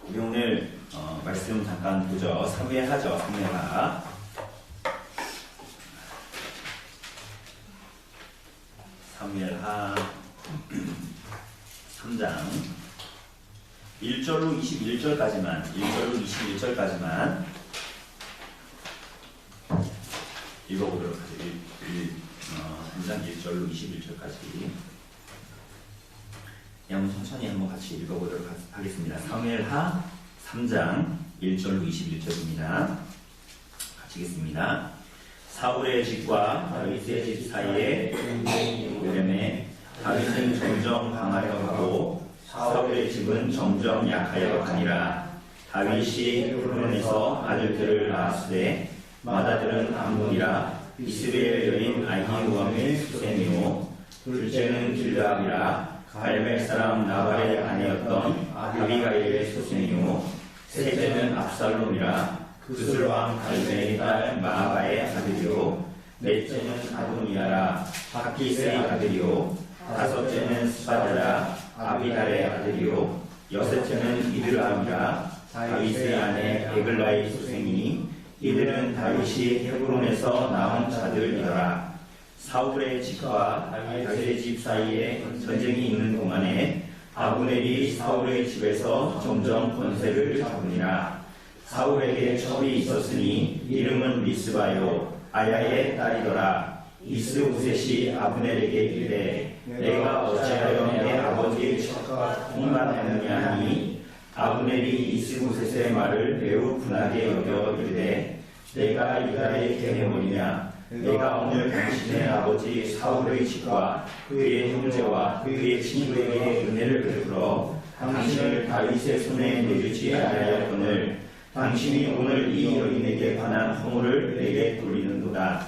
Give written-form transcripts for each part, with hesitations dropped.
우리 오늘 말씀 잠깐 보죠. 사무엘하죠. 사무엘하. 사무엘하 3장 1절로 21절까지만 읽어보도록 하죠. 3장 1절로 21절까지. 한번 천천히 한번 같이 읽어보도록 하겠습니다. 사무엘하 3장 1절로 21절입니다. 같이 읽겠습니다. 사울의 집과 다윗의 집 사이에 오염에 다윗은 점점 강하여 가고 사울의 집은 점점 약하여 가니라. 다윗이 헤브론에서 아들들을 낳았으되 맏아들은 암논이라 이스라엘 여인 아히노함의 수세미요 둘째는 길다이라 갈멜 사람 나발의 아내였던 아비가일의 수세미요 셋째는 압살롬이라 그술 왕 갈멜의 딸 마아바의 아들이요 넷째는 아도니아라 하키스의 아들이요 다섯째는 스바다라 아비달의 아들이요 여섯째는 이드람이라 다윗의 아내 에글라의 수생이니 이들은 다윗이 헤브론에서 낳은 자들이더라. 사울의 집과 다윗의 집 사이에 전쟁이 있는 동안에 아브넬이 사울의 집에서 점점 권세를 잡으니라. 사울에게 첩이 있었으니 이름은 미스바요 아야의 딸이더라. 이스보셋이 아브넬에게 이르되 내가 어찌하여 내 아버지의 첩과 통관하느냐 하니 아브넬이 이스보셋의 말을 매우 분하게 여겨 이르되 내가 이달에 개해버리냐 내가 오늘 당신의 아버지 사울의 집과 그의 형제와 그의 친구에게 은혜를 베풀어 당신을 다윗의 손에 내주지 아니하였거늘 당신이 오늘 이 여인에게 관한 허물을 내게 돌리는도다.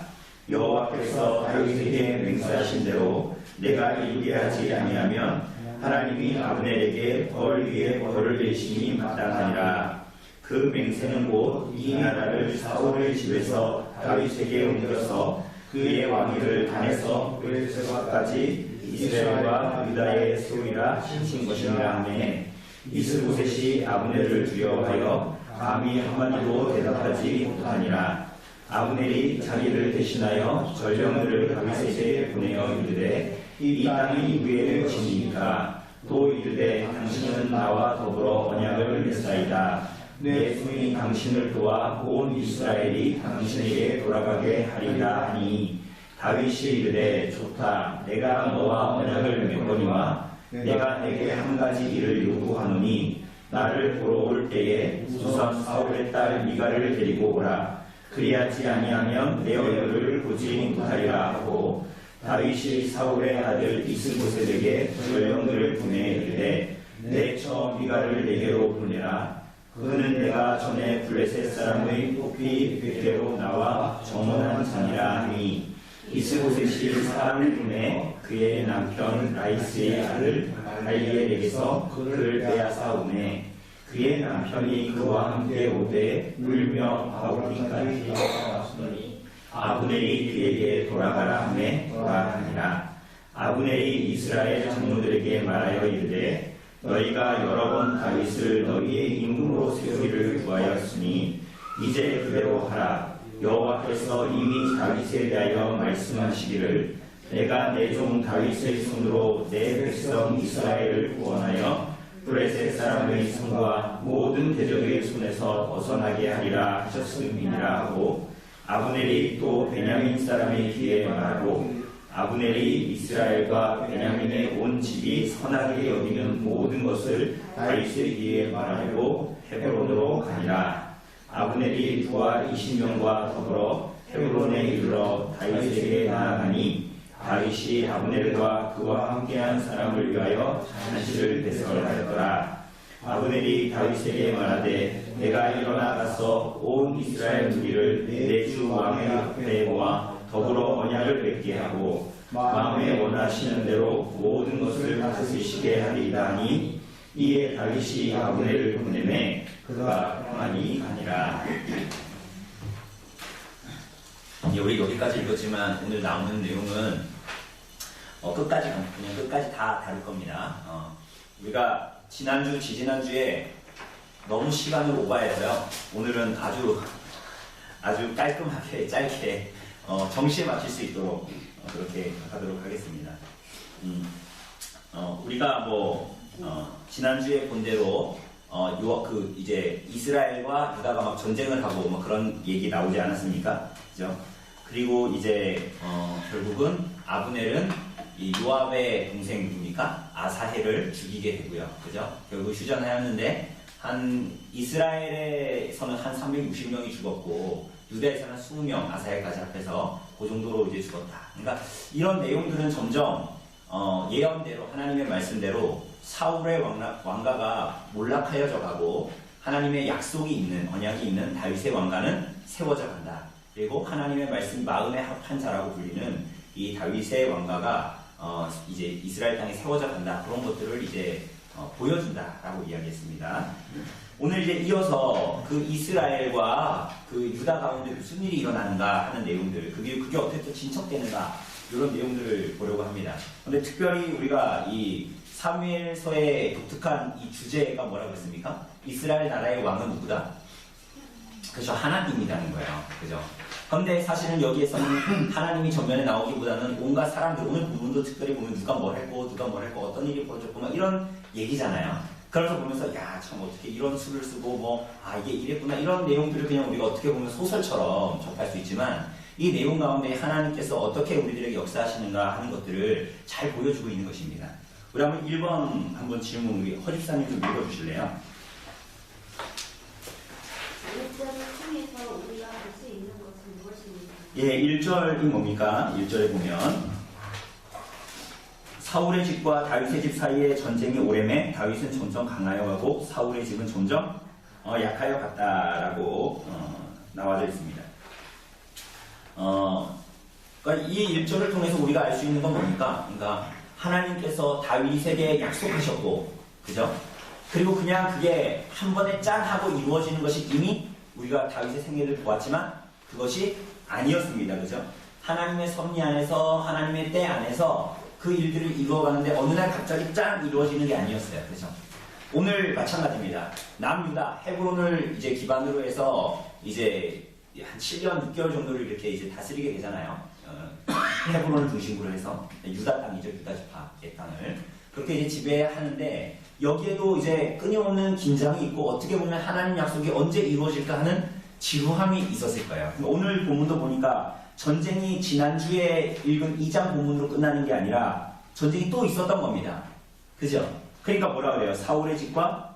여호와께서 다윗에게 맹세하신 대로 내가 일게 하지 아니하면 하나님이 아브넬에게 벌 위에 벌을 내심이 마땅하니라. 그 맹세는 곧 이 나라를 사울의 집에서 다윗에게 옮겨서 그의 왕위를 단에서 베르세바까지 이스라엘과 유다에 세우리라 하신 것이니라 하매 이스보셋이 아브넬을 두려워하여 감히 한마디도 대답하지 못하니라. 아브넬이 자기를 대신하여 전령들을 다윗에게 보내어 이르되 이 땅이 누구의 짐이니까 또 이르되 당신은 나와 더불어 언약을 맺사이다. 내 손이 당신을 도와 온 이스라엘이 당신에게 돌아가게 하리라 하니 다윗이 이르되 좋다. 내가 너와 언약을 맺거니와 내가 내게 한 가지 일을 요구하노니 나를 보러 올 때에 우선 사울의 딸 미갈을 데리고 오라. 그리하지 아니하면 내 얼굴을 보지 못하리라 하고 다윗이 사울의 아들 이스보셋에게 전령들을 보내 이르되 내 처 미갈을 내게로 보내라. 그는 내가 전에 블레셋 사람의 토피 베테로 나와 정원한 자니라 하니 이스보셋이 사람을 보내 그의 남편 라이스의 아들 갈리엘에게서 그를 빼앗아 오매 그의 남편이 그와 함께 오되 울며 아우기까지 왔으니 아브넬이 그에게 돌아가라 하매 돌아가니라. 아브넬이 이스라엘 장로들에게 말하여 이르되 너희가 여러 번 다윗을 너희의 임금으로 세우기를 구하였으니 이제 그대로 하라. 여호와께서 이미 다윗에 대하여 말씀하시기를 내가 내 종 다윗의 손으로 내 백성 이스라엘을 구원하여 블레셋 사람의 손과 모든 대적의 손에서 벗어나게 하리라 하셨음이니라 하고 아브넬이 또 베냐민 사람의 귀에 말하고 아브넬이 이스라엘과 베냐민의 온 집이 선하게 여기는 모든 것을 다윗의 귀에 말하고 헤브론으로 가니라. 아브넬이 부하 20명과 더불어 헤브론에 이르러 다윗에게 나아가니 다윗이 아브넬과 그와 함께한 사람을 위하여 잔치를 배설하였더라. 아브넬이 다윗에게 말하되 내가 일어나 가서 온 이스라엘 무리를 내 주 왕의 앞에 모아 더불어 언약을 맺게 하고 마음에 원하시는 대로 모든 것을 다스리시게 하리이다 하니 이에 다윗이 아브넬을 보내매 그가 평안히 가니라. 이제 우리 여기까지 읽었지만 오늘 나오는 내용은 끝까지 다 다룰 겁니다. 우리가 지난주, 지지난주에 너무 시간을 오버해서요. 오늘은 아주 깔끔하게 짧게 정시에 맞출 수 있도록 그렇게 하도록 하겠습니다. 우리가 지난주에 본 대로 이제 이스라엘과 유다가 막 전쟁을 하고 뭐 그런 얘기 나오지 않았습니까? 그죠? 그리고 이제 결국은 아브넬은 이 요압의 동생입니까? 아사헬을 죽이게 되고요. 그죠? 결국 휴전하였는데 이스라엘에서는 한 360명이 죽었고 유다에서는 20명 아사헬까지 합해서 그 정도로 이제 죽었다. 그러니까 이런 내용들은 점점 예언대로 하나님의 말씀대로 사울의 왕가가 몰락하여져 가고 하나님의 약속이 있는 언약이 있는 다윗의 왕가는 세워져 간다. 그리고 하나님의 말씀 마음에 합한 자라고 불리는 이 다윗의 왕가가 이제 이스라엘 땅에 세워져 간다. 그런 것들을 이제 보여준다라고 이야기했습니다. 오늘 이제 이어서 그 이스라엘과 그 유다 가운데 무슨 일이 일어나는가 하는 내용들, 그게 어떻게 또 진척되는가 이런 내용들을 보려고 합니다. 근데 특별히 우리가 이 사무엘서의 독특한 이 주제가 뭐라고 했습니까? 이스라엘 나라의 왕은 누구다? 그죠? 하나님이라는 거예요. 그죠? 그런데 사실은 여기에서는 하나님이 전면에 나오기보다는 온갖 사람들, 오늘 부분도 특별히 보면 누가 뭘 했고, 어떤 일이 벌어졌고, 막 이런 얘기잖아요. 그래서 보면서, 야, 참, 어떻게 이런 수를 쓰고, 이게 이랬구나, 이런 내용들을 그냥 우리가 어떻게 보면 소설처럼 접할 수 있지만, 이 내용 가운데 하나님께서 어떻게 우리들에게 역사하시는가 하는 것들을 잘 보여주고 있는 것입니다. 우리 한번 1번 한번 질문, 우리 허집사님 좀 읽어주실래요? 통해서 우리가 알 수 있는 것은 무엇입니까? 예, 1절이 뭡니까? 1절에 보면 사울의 집과 다윗의 집 사이에 전쟁이 오래매 다윗은 점점 강하여 가고 사울의 집은 점점 약하여 갔다라고 나와져 있습니다. 그러니까 이 1절을 통해서 우리가 알 수 있는 건 뭡니까? 그러니까 하나님께서 다윗에게 약속하셨고, 그죠? 그리고 그냥 그게 한 번에 짠 하고 이루어지는 것이 이미 우리가 다윗의 생애를 보았지만 그것이 아니었습니다. 그죠? 하나님의 섭리 안에서 하나님의 때 안에서 그 일들을 이루어가는데 어느 날 갑자기 짠 이루어지는 게 아니었어요. 그죠? 오늘 마찬가지입니다. 남유다 헤브론을 이제 기반으로 해서 이제 한 7년 6개월 정도를 이렇게 이제 다스리게 되잖아요. 헤브론을 중심으로 해서 유다 땅이죠. 유다 지파의 땅을 그렇게 이제 지배하는데 여기에도 이제 끊임없는 긴장이 있고 어떻게 보면 하나님 약속이 언제 이루어질까 하는 지루함이 있었을 거예요. 오늘 본문도 보니까 전쟁이 지난주에 읽은 2장 본문으로 끝나는 게 아니라 전쟁이 또 있었던 겁니다. 그죠? 그러니까 뭐라 그래요? 사울의 집과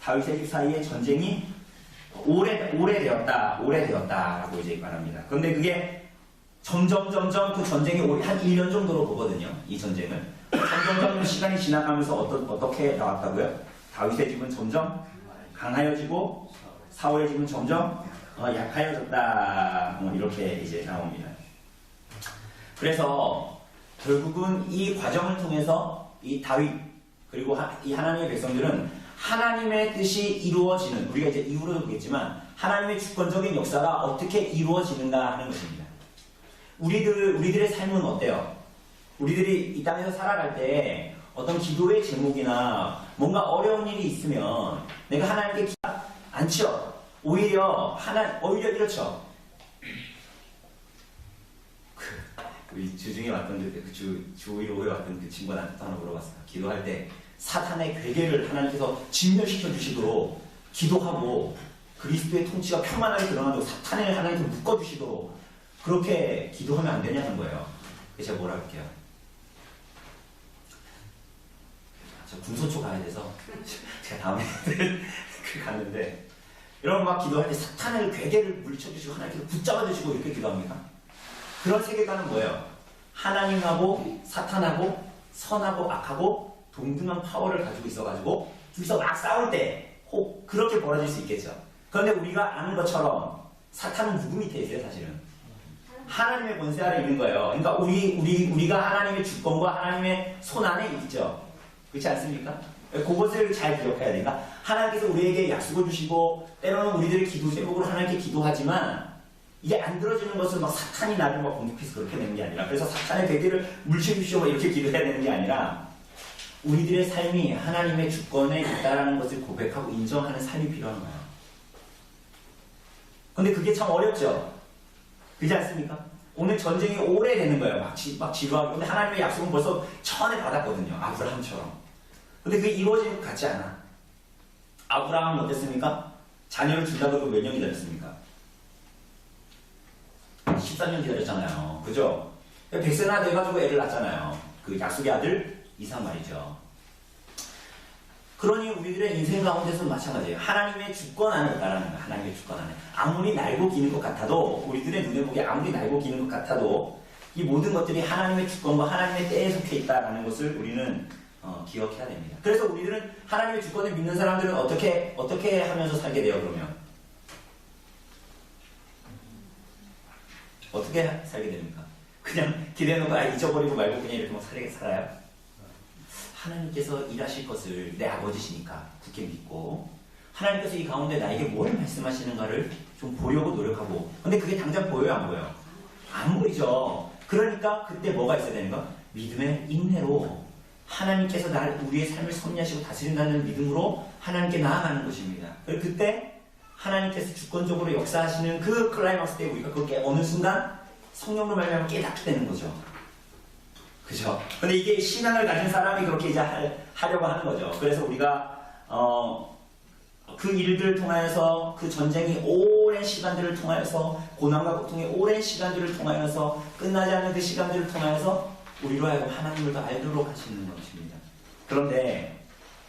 다윗의 집 사이에 전쟁이 오래되었다라고 이제 말합니다. 그런데 그게 점점 그 전쟁이 한 1년 정도로 보거든요. 이 전쟁을. 점점 시간이 지나가면서 어떻게 나왔다고요? 다윗의 집은 점점 강하여지고 사울의 집은 점점 약하여졌다. 이렇게 이제 나옵니다. 그래서 결국은 이 과정을 통해서 이 다윗 그리고 이 하나님의 백성들은 하나님의 뜻이 이루어지는, 우리가 이제 이후로도 보겠지만 하나님의 주권적인 역사가 어떻게 이루어지는가 하는 것입니다. 우리들의 삶은 어때요? 우리들이 이 땅에서 살아갈 때 어떤 기도의 제목이나 뭔가 어려운 일이 있으면 내가 하나님께 기도 안 쳐. 오히려 이렇죠. 우리 주중에 왔던 주 5일 오후에 왔던 그 친구한테 하나 물어봤어요. 기도할 때 사탄의 괴계를 하나님께서 진멸시켜 주시도록 기도하고 그리스도의 통치가 평안하게 드러나도록 사탄을 하나님께서 묶어주시도록 그렇게 기도하면 안 되냐는 거예요. 그래서 제가 뭐라 할게요. 저 군소초 가야 돼서 제가 다음에 갔는데 여러분 막 기도할 때 사탄의 괴계를 물리쳐주시고 하나님께서 붙잡아주시고 이렇게 기도합니까? 그런 세계관은 뭐예요? 하나님하고 사탄하고 선하고 악하고 동등한 파워를 가지고 있어가지고 둘이서 막 싸울 때 혹 그렇게 벌어질 수 있겠죠. 그런데 우리가 아는 것처럼 사탄은 누구 밑에 있어요? 사실은 하나님의 권세 아래 있는 거예요. 그러니까 우리가 하나님의 주권과 하나님의 손 안에 있죠. 그렇지 않습니까? 그것을 잘 기억해야 되니까 하나님께서 우리에게 약속을 주시고 때로는 우리들의 기도 제목으로 하나님께 기도하지만 이게 안 들어지는 것은 막 사탄이 나를 막 공격해서 그렇게 되는 게 아니라 그래서 사탄의 괴계를 물리쳐주시오 이렇게 기도해야 되는 게 아니라 우리들의 삶이 하나님의 주권에 있다는 것을 고백하고 인정하는 삶이 필요한 거예요. 근데 그게 참 어렵죠? 그렇지 않습니까? 오늘 전쟁이 오래되는 거예요. 막 지루하고. 근데 하나님의 약속은 벌써 전에 받았거든요. 아브라함처럼. 근데 그게 이루어질 것 같지 않아. 아브라함은 어땠습니까? 자녀를 준다고 몇 년 기다렸습니까? 13년 기다렸잖아요. 그죠? 백세나 돼가지고 애를 낳았잖아요. 그 약속의 아들 이삭 말이죠. 그러니 우리들의 인생 가운데서는 마찬가지예요. 하나님의 주권 안에 있다라는 거예요. 하나님의 주권 안에. 아무리 날고 기는 것 같아도, 우리들의 눈에 보기에 아무리 날고 기는 것 같아도 이 모든 것들이 하나님의 주권과 하나님의 때에 속해 있다는 것을 우리는 기억해야 됩니다. 그래서 우리들은 하나님의 주권을 믿는 사람들은 어떻게 하면서 살게 돼요, 그러면? 어떻게 살게 됩니까? 그냥 기대놓고 잊어버리고 말고 그냥 이렇게 막 살아요? 하나님께서 일하실 것을 내 아버지시니까 굳게 믿고, 하나님께서 이 가운데 나에게 뭘 말씀하시는가를 좀 보려고 노력하고. 근데 그게 당장 보여요, 안 보여요? 안 보이죠. 그러니까 그때 뭐가 있어야 되는가? 믿음의 인내로 하나님께서 우리의 삶을 섭리하시고 다스린다는 믿음으로 하나님께 나아가는 것입니다. 그리고 그때 하나님께서 주권적으로 역사하시는 그 클라이막스 때 우리가 그렇게 어느 순간 성령으로 말미암아 깨닫게 되는 거죠. 그죠? 근데 이게 신앙을 가진 사람이 그렇게 이제 하려고 하는 거죠. 그래서 우리가 그 일들을 통하여서, 그 전쟁이 오랜 시간들을 통하여서, 고난과 고통의 오랜 시간들을 통하여서, 끝나지 않는 그 시간들을 통하여서 우리로 하여금 하나님을 더 알도록 하시는 것입니다. 그런데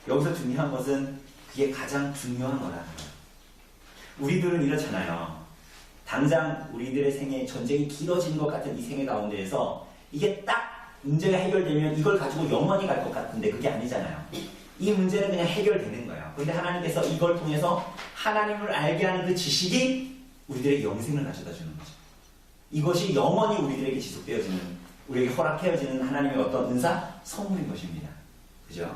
여기서 중요한 것은 그게 가장 중요한 거라는 거예요. 우리들은 이렇잖아요. 당장 우리들의 생애, 전쟁이 길어지는 것 같은 이 생애 가운데에서 이게 딱 문제가 해결되면 이걸 가지고 영원히 갈 것 같은데 그게 아니잖아요. 이 문제는 그냥 해결되는 거예요. 그런데 하나님께서 이걸 통해서 하나님을 알게 하는 그 지식이 우리들에게 영생을 가져다 주는 거죠. 이것이 영원히 우리들에게 지속되어지는, 우리에게 허락해어지는 하나님의 어떤 은사, 선물인 것입니다. 그죠?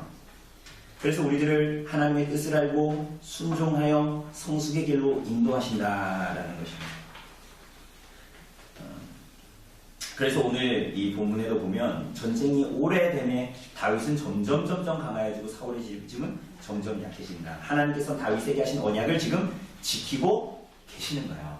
그래서 우리들을 하나님의 뜻을 알고 순종하여 성숙의 길로 인도하신다라는 것입니다. 그래서 오늘 이 본문에도 보면 전쟁이 오래됨에 다윗은 점점 강하여지고 사울의 집은 점점 약해진다. 하나님께서 다윗에게 하신 언약을 지금 지키고 계시는 거예요.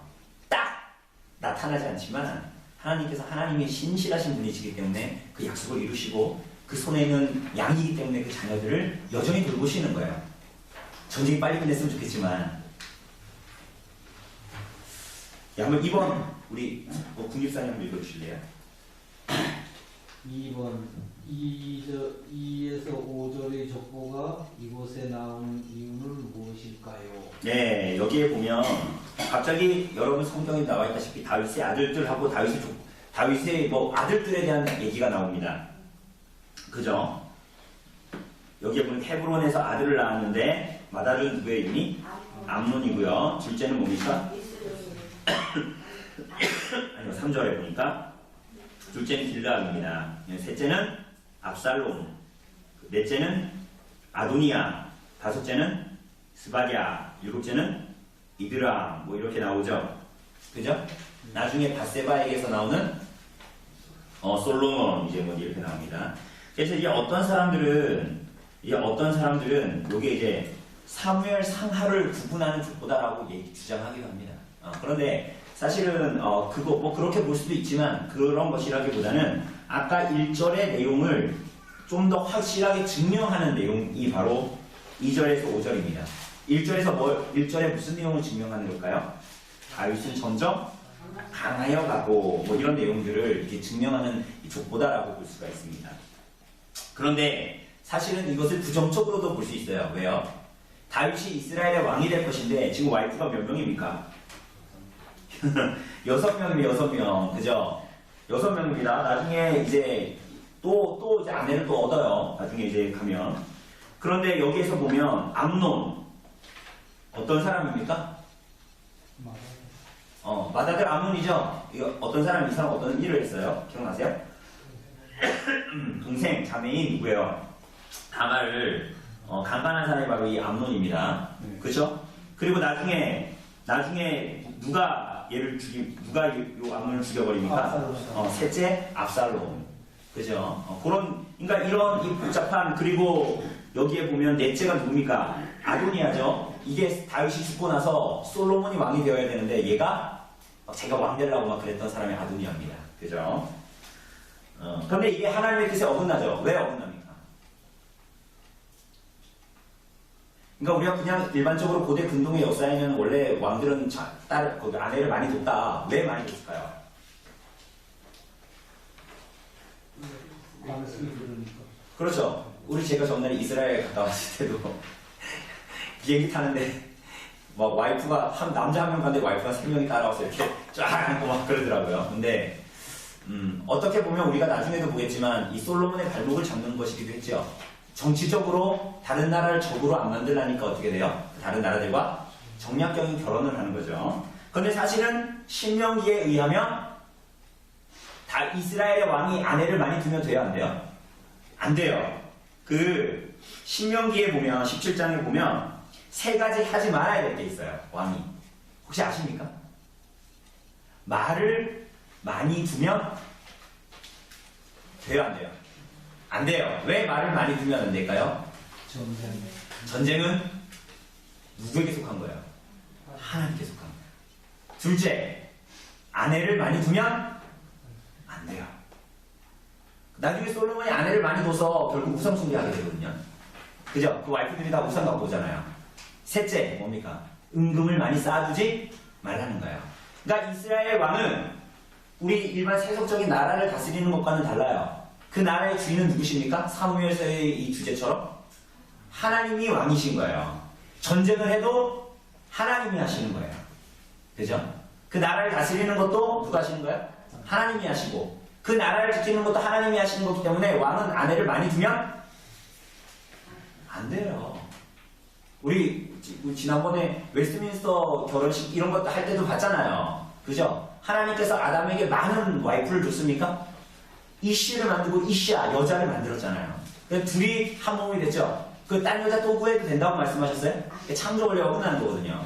딱 나타나지 않지만 하나님께서 하나님이 신실하신 분이시기 때문에 그 약속을 이루시고, 그 손에 있는 양이기 때문에 그 자녀들을 여전히 돌보시는 거예요. 전쟁이 빨리 끝냈으면 좋겠지만. 한번 2번 우리 국립사님 한번 읽어주실래요? 2번 2에서 5절의 족보가 이곳에 나오는 이유는 무엇일까요? 네, 여기에 보면 갑자기 여러분 성경에 나와 있다시피 다윗의 아들들하고 다윗의 아들들에 대한 얘기가 나옵니다. 그죠? 여기에 보면 헤브론에서 아들을 낳았는데 마다는 누구의 이름이? 암논이고요. 둘째는 뭡니까? 아니요, 3절에 보니까 둘째는 길드압입니다. 셋째는 압살롬, 넷째는 아도니아, 다섯째는 스바랴, 일곱째는 이드람, 이렇게 나오죠. 그죠? 나중에 바세바에게서 나오는 솔로몬, 이렇게 나옵니다. 그래서 이제 어떤 사람들은 요게 이제 사무엘 상하를 구분하는 족보다라고 주장하기도 합니다. 그런데 사실은 그렇게 볼 수도 있지만 그런 것이라기보다는 아까 1절의 내용을 좀 더 확실하게 증명하는 내용이 바로 2절에서 5절입니다. 1절에 무슨 내용을 증명하는 걸까요? 다윗은 점점 강하여 가고 이런 내용들을 이렇게 증명하는 족보다라고 볼 수가 있습니다. 그런데 사실은 이것을 부정적으로도 볼 수 있어요. 왜요? 다윗이 이스라엘의 왕이 될 것인데 지금 와이프가 몇 명입니까? 6명이면 6명, 그죠? 6명입니다. 나중에 이제 또 이제 아내를 또 얻어요. 나중에 이제 가면. 그런데 여기에서 보면 암논 어떤 사람입니까? 마다들 암논이죠. 이거 어떤 사람, 이 사람 어떤 일을 했어요? 기억나세요? 동생, 자매인 누구예요? 다말을 강간한 사람이 바로 이 암논입니다. 그렇죠? 그리고 나중에 누가 요 암논을 죽여버립니까? 셋째 압살롬. 그죠? 그런, 그러니까 이런 이 복잡한, 그리고 여기에 보면 넷째가 누굽니까? 아도니아죠? 이게 다윗이 죽고 나서 솔로몬이 왕이 되어야 되는데 얘가 막 제가 왕 되려고 막 그랬던 사람이 아도니아입니다. 그죠? 그런데 이게 하나님의 뜻에 어긋나죠? 왜 어긋납니까? 그러니까 우리가 그냥 일반적으로 고대 근동의 역사에는 원래 왕들은 아내를 많이 뒀다. 왜 많이 뒀을까요? 말씀이 들으니까. 그렇죠. 제가 전날에 이스라엘 갔다 왔을 때도 비행기 타는데 막 와이프가 남자 한 명 갔는데 와이프가 3명이 따라와서 이렇게 쫙 앉고 막 그러더라고요. 근데 어떻게 보면 우리가 나중에도 보겠지만 이 솔로몬의 발목을 잡는 것이기도 했죠. 정치적으로 다른 나라를 적으로 안 만들라니까 어떻게 돼요? 다른 나라들과 정략적인 결혼을 하는 거죠. 그런데 사실은 신명기에 의하면 다 이스라엘의 왕이 아내를 많이 두면 돼요, 안 돼요? 안 돼요. 그 신명기에 보면 17장에 보면 3가지 하지 말아야 될 게 있어요. 왕이. 혹시 아십니까? 말을 많이 두면 돼요, 안 돼요? 안 돼요. 왜 말을 많이 두면 안 될까요? 전쟁. 전쟁은 누구에게 속한 거예요? 하나님께 속한 거예요. 둘째, 아내를 많이 두면 안 돼요. 나중에 솔로몬이 아내를 많이 둬서 결국 우상 숭배하게 되거든요. 그죠? 그 와이프들이 다 우상 갖고 오잖아요. 셋째, 뭡니까? 은금을 많이 쌓아두지 말라는 거예요. 그러니까 이스라엘 왕은 우리 일반 세속적인 나라를 다스리는 것과는 달라요. 그 나라의 주인은 누구십니까? 사무엘서의 이 주제처럼 하나님이 왕이신 거예요. 전쟁을 해도 하나님이 하시는 거예요. 그죠? 그 나라를 다스리는 것도 누가 하시는 거예요? 하나님이 하시고 그 나라를 지키는 것도 하나님이 하시는 거기 때문에 왕은 아내를 많이 두면 안 돼요. 우리 지난번에 웨스트민스터 결혼식 이런 것도 할 때도 봤잖아요. 그죠? 하나님께서 아담에게 많은 와이프를 줬습니까? 이씨를 만들고 이씨야 여자를 만들었잖아요. 둘이 한 몸이 됐죠. 그 딴 여자 또 구해도 된다고 말씀하셨어요? 창조 원리가 어긋나는 거거든요.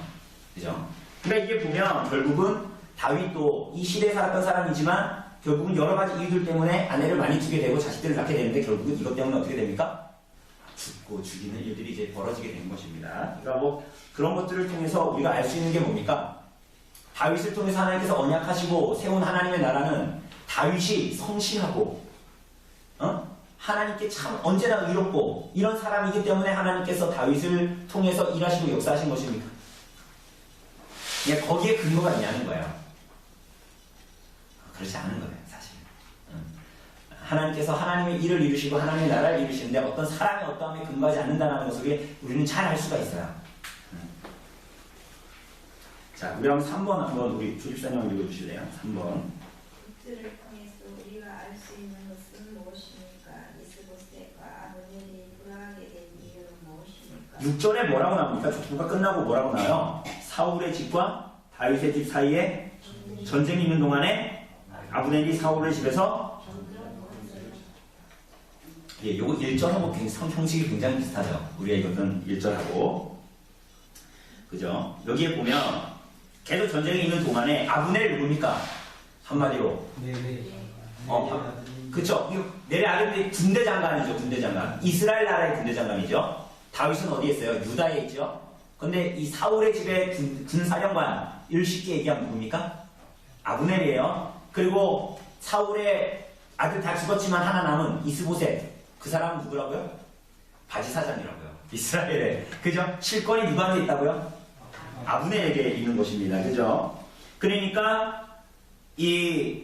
그죠? 그러니까 이게 보면 결국은 다윗도 이 시대에 살았던 사람이지만 결국은 여러 가지 이유들 때문에 아내를 많이 두게 되고 자식들을 낳게 되는데 결국은 이것 때문에 어떻게 됩니까? 죽고 죽이는 일들이 이제 벌어지게 되는 것입니다. 그러니까 뭐 그런 것들을 통해서 우리가 알 수 있는 게 뭡니까? 다윗을 통해서 하나님께서 언약하시고 세운 하나님의 나라는 다윗이 성실하고 하나님께 참 언제나 의롭고 이런 사람이기 때문에 하나님께서 다윗을 통해서 일하시고 역사하신 것입니까? 그냥 거기에 근거가 있냐는 거예요. 그렇지 않은 거예요, 사실. 하나님께서 하나님의 일을 이루시고 하나님의 나라를 이루시는데 어떤 사람의 어떠함에 근거하지 않는다는 것을 우리는 잘 알 수가 있어요. 자, 우리 한번 3번 한번 우리 조집사님 한번 읽어주실래요? 3번. 굿들을 통해서 우리가 알 수 있는 것은 무엇입니까? 이스보셋과 아브넬이 돌아가게 된 이유는 무엇입니까? 6절에 뭐라고 나옵니까? 족보가 끝나고 뭐라고 나와요? 사울의 집과 다윗의 집 사이에 전쟁이 있는 동안에 아브넬이 사울의 집에서 예, 요거 1절하고 형식이 굉장히 비슷하죠. 우리가 이것은 1절하고 그죠? 여기에 보면 계속 전쟁이 있는 동안에 아브넬 누굽니까? 한마디로 네네. 그쵸? 내래 아들이 군대 장관이죠. 군대 장관. 이스라엘 나라의 군대 장관이죠. 다윗은 어디에 있어요? 유다에 있죠. 근데 이 사울의 집에 군사령관을 쉽게 얘기하면 누굽니까? 아브넬이에요. 그리고 사울의 아들 다 죽었지만 하나 남은 이스보셋. 그 사람은 누구라고요? 바지사장이라고요. 이스라엘에. 그죠? 실권이 누구한테 있다고요? 아브넬에게 있는 것입니다. 그죠? 그러니까 이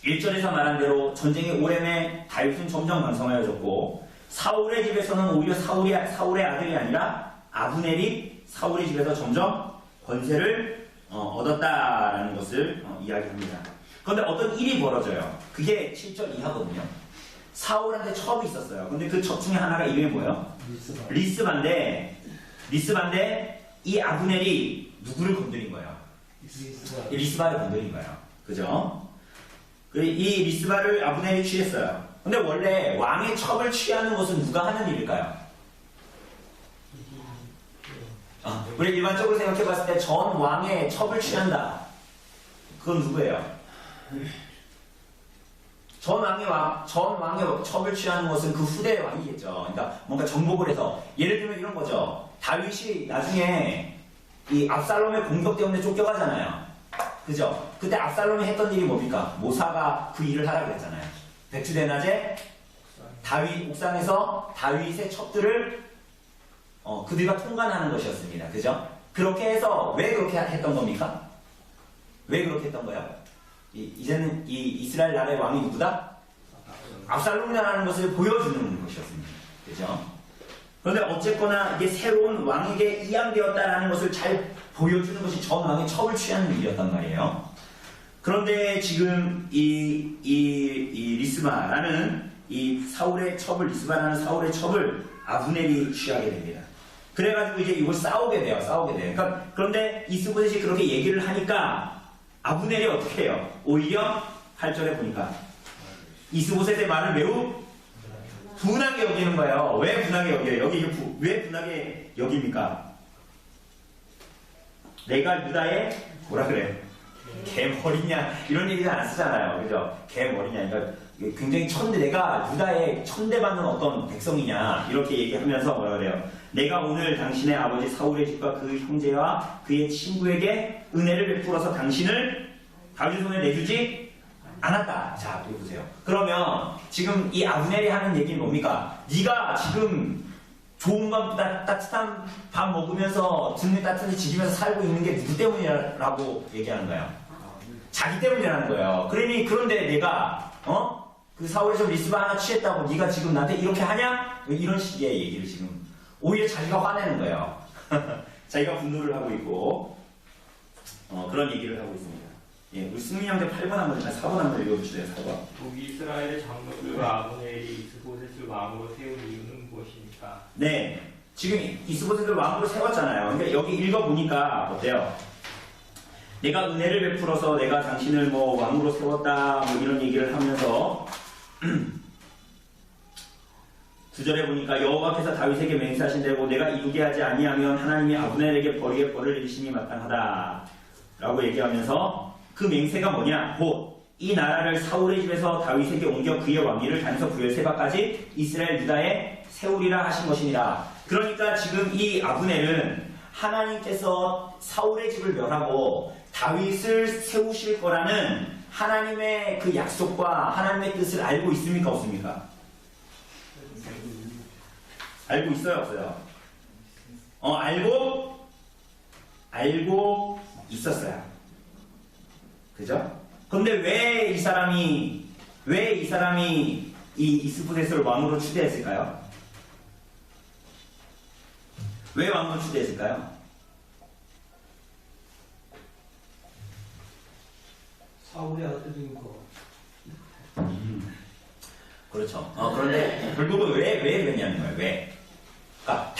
1절에서 말한 대로 전쟁의 오래매 다윗은 점점 강성하여졌고 사울의 집에서는 오히려 사울의 아들이 아니라 아브넬이 사울의 집에서 점점 권세를 얻었다라는 것을 이야기합니다. 그런데 어떤 일이 벌어져요. 그게 7절 이하거든요. 사울한테 첩이 있었어요. 근데 그 첩 중에 하나가 이름이 뭐예요? 리스바인데 이 아브넬이 누구를 건드린 거예요? 리스바를 건드린 거예요. 그죠? 이 리스바를 아브넬이 취했어요. 근데 원래 왕의 첩을 취하는 것은 누가 하는 일일까요? 우리 일반적으로 생각해 봤을 때 전 왕의 첩을 취한다. 그건 누구예요? 전 왕의 첩을 취하는 것은 그 후대의 왕이겠죠. 그러니까 뭔가 정복을 해서 예를 들면 이런 거죠. 다윗이 나중에 이 압살롬의 공격 때문에 쫓겨가잖아요. 그죠? 그때 압살롬이 했던 일이 뭡니까? 모사가 그 일을 하라 그랬잖아요. 백주대낮에 다윗 옥상에서 다윗의 첩들을 그들과 통관하는 것이었습니다. 그죠? 그렇게 해서 왜 그렇게 했던 겁니까? 왜 그렇게 했던 거예요? 이제는 이 이스라엘 나라의 왕이 누구다? 압살롬이라는 것을 보여주는 것이었습니다. 그죠? 그런데 어쨌거나 이게 새로운 왕에게 이양되었다라는 것을 잘 보여주는 것이 전 왕의 첩을 취하는 일이었단 말이에요. 그런데 지금 이 리스마라는 이 사울의 첩을, 리스마라는 사울의 첩을 아브넬이 취하게 됩니다. 그래가지고 이제 이걸 싸우게 돼요. 그러니까 그런데 이스보셋이 그렇게 얘기를 하니까 아브넬이 어떻게 해요? 오히려 8절에 보니까 이스보셋의 말을 매우 분하게 여기는 거예요. 왜 분하게 여겨요? 왜 분하게 여깁니까? 내가 유다의 뭐라 그래요? 개머리냐 이런 얘기는 안 쓰잖아요. 그죠? 개머리냐. 그러니까 굉장히 내가 유다의 천대받는 어떤 백성이냐 이렇게 얘기하면서 뭐라 그래요? 내가 오늘 당신의 아버지 사울의 집과 그 형제와 그의 친구에게 은혜를 베풀어서 당신을 다윗 손에 내주지 않았다. 자, 여기 보세요. 그러면 지금 이 아브넬이 하는 얘기는 뭡니까? 네가 지금 좋은 밤, 따뜻한 밥 먹으면서 등에 따뜻하게 지기면서 살고 있는 게 누구 때문이라고 얘기하는 거예요? 자기 때문이라는 거예요. 그런데 내가 그 사울에서 리스바 하나 취했다고 네가 지금 나한테 이렇게 하냐? 이런 식의 얘기를 지금 오히려 자기가 화내는 거예요. 자기가 분노를 하고 있고 그런 얘기를 하고 있습니다. 예, 우리 승민이 형제 8번 한번 4번 한번 읽어주세요. 4번. 북이스라엘의 장로들과 아브넬이 이스보셋을 왕으로 세운 이유는 무엇입니까? 네, 지금 이스보셋을 왕으로 세웠잖아요. 근데 여기 읽어보니까 어때요? 내가 은혜를 베풀어서 내가 당신을 뭐 왕으로 세웠다 뭐 이런 얘기를 하면서 9절에 보니까 여호와께서 다윗에게 맹세하신 대로 내가 이루게 하지 아니하면 하나님이 아브넬에게 벌이의 벌을 내리심이 마땅하다 라고 얘기하면서 그 맹세가 뭐냐? 곧 이 나라를 사울의 집에서 다윗에게 옮겨 그의 왕위를 단에서 부엘세바까지 이스라엘 유다에 세우리라 하신 것이니라. 그러니까 지금 이 아브넬은 하나님께서 사울의 집을 멸하고 다윗을 세우실 거라는 하나님의 그 약속과 하나님의 뜻을 알고 있습니까? 없습니까? 알고 있어요? 없어요? 알고 있었어요. 그죠? 근데 왜 이 사람이 이 이스보셋을 왕으로 추대했을까요? 왜 왕으로 추대했을까요? 사울의 아들이니까. 그렇죠. 그런데 결국은 왜 그랬냐는 거예요. 왜? 그러니까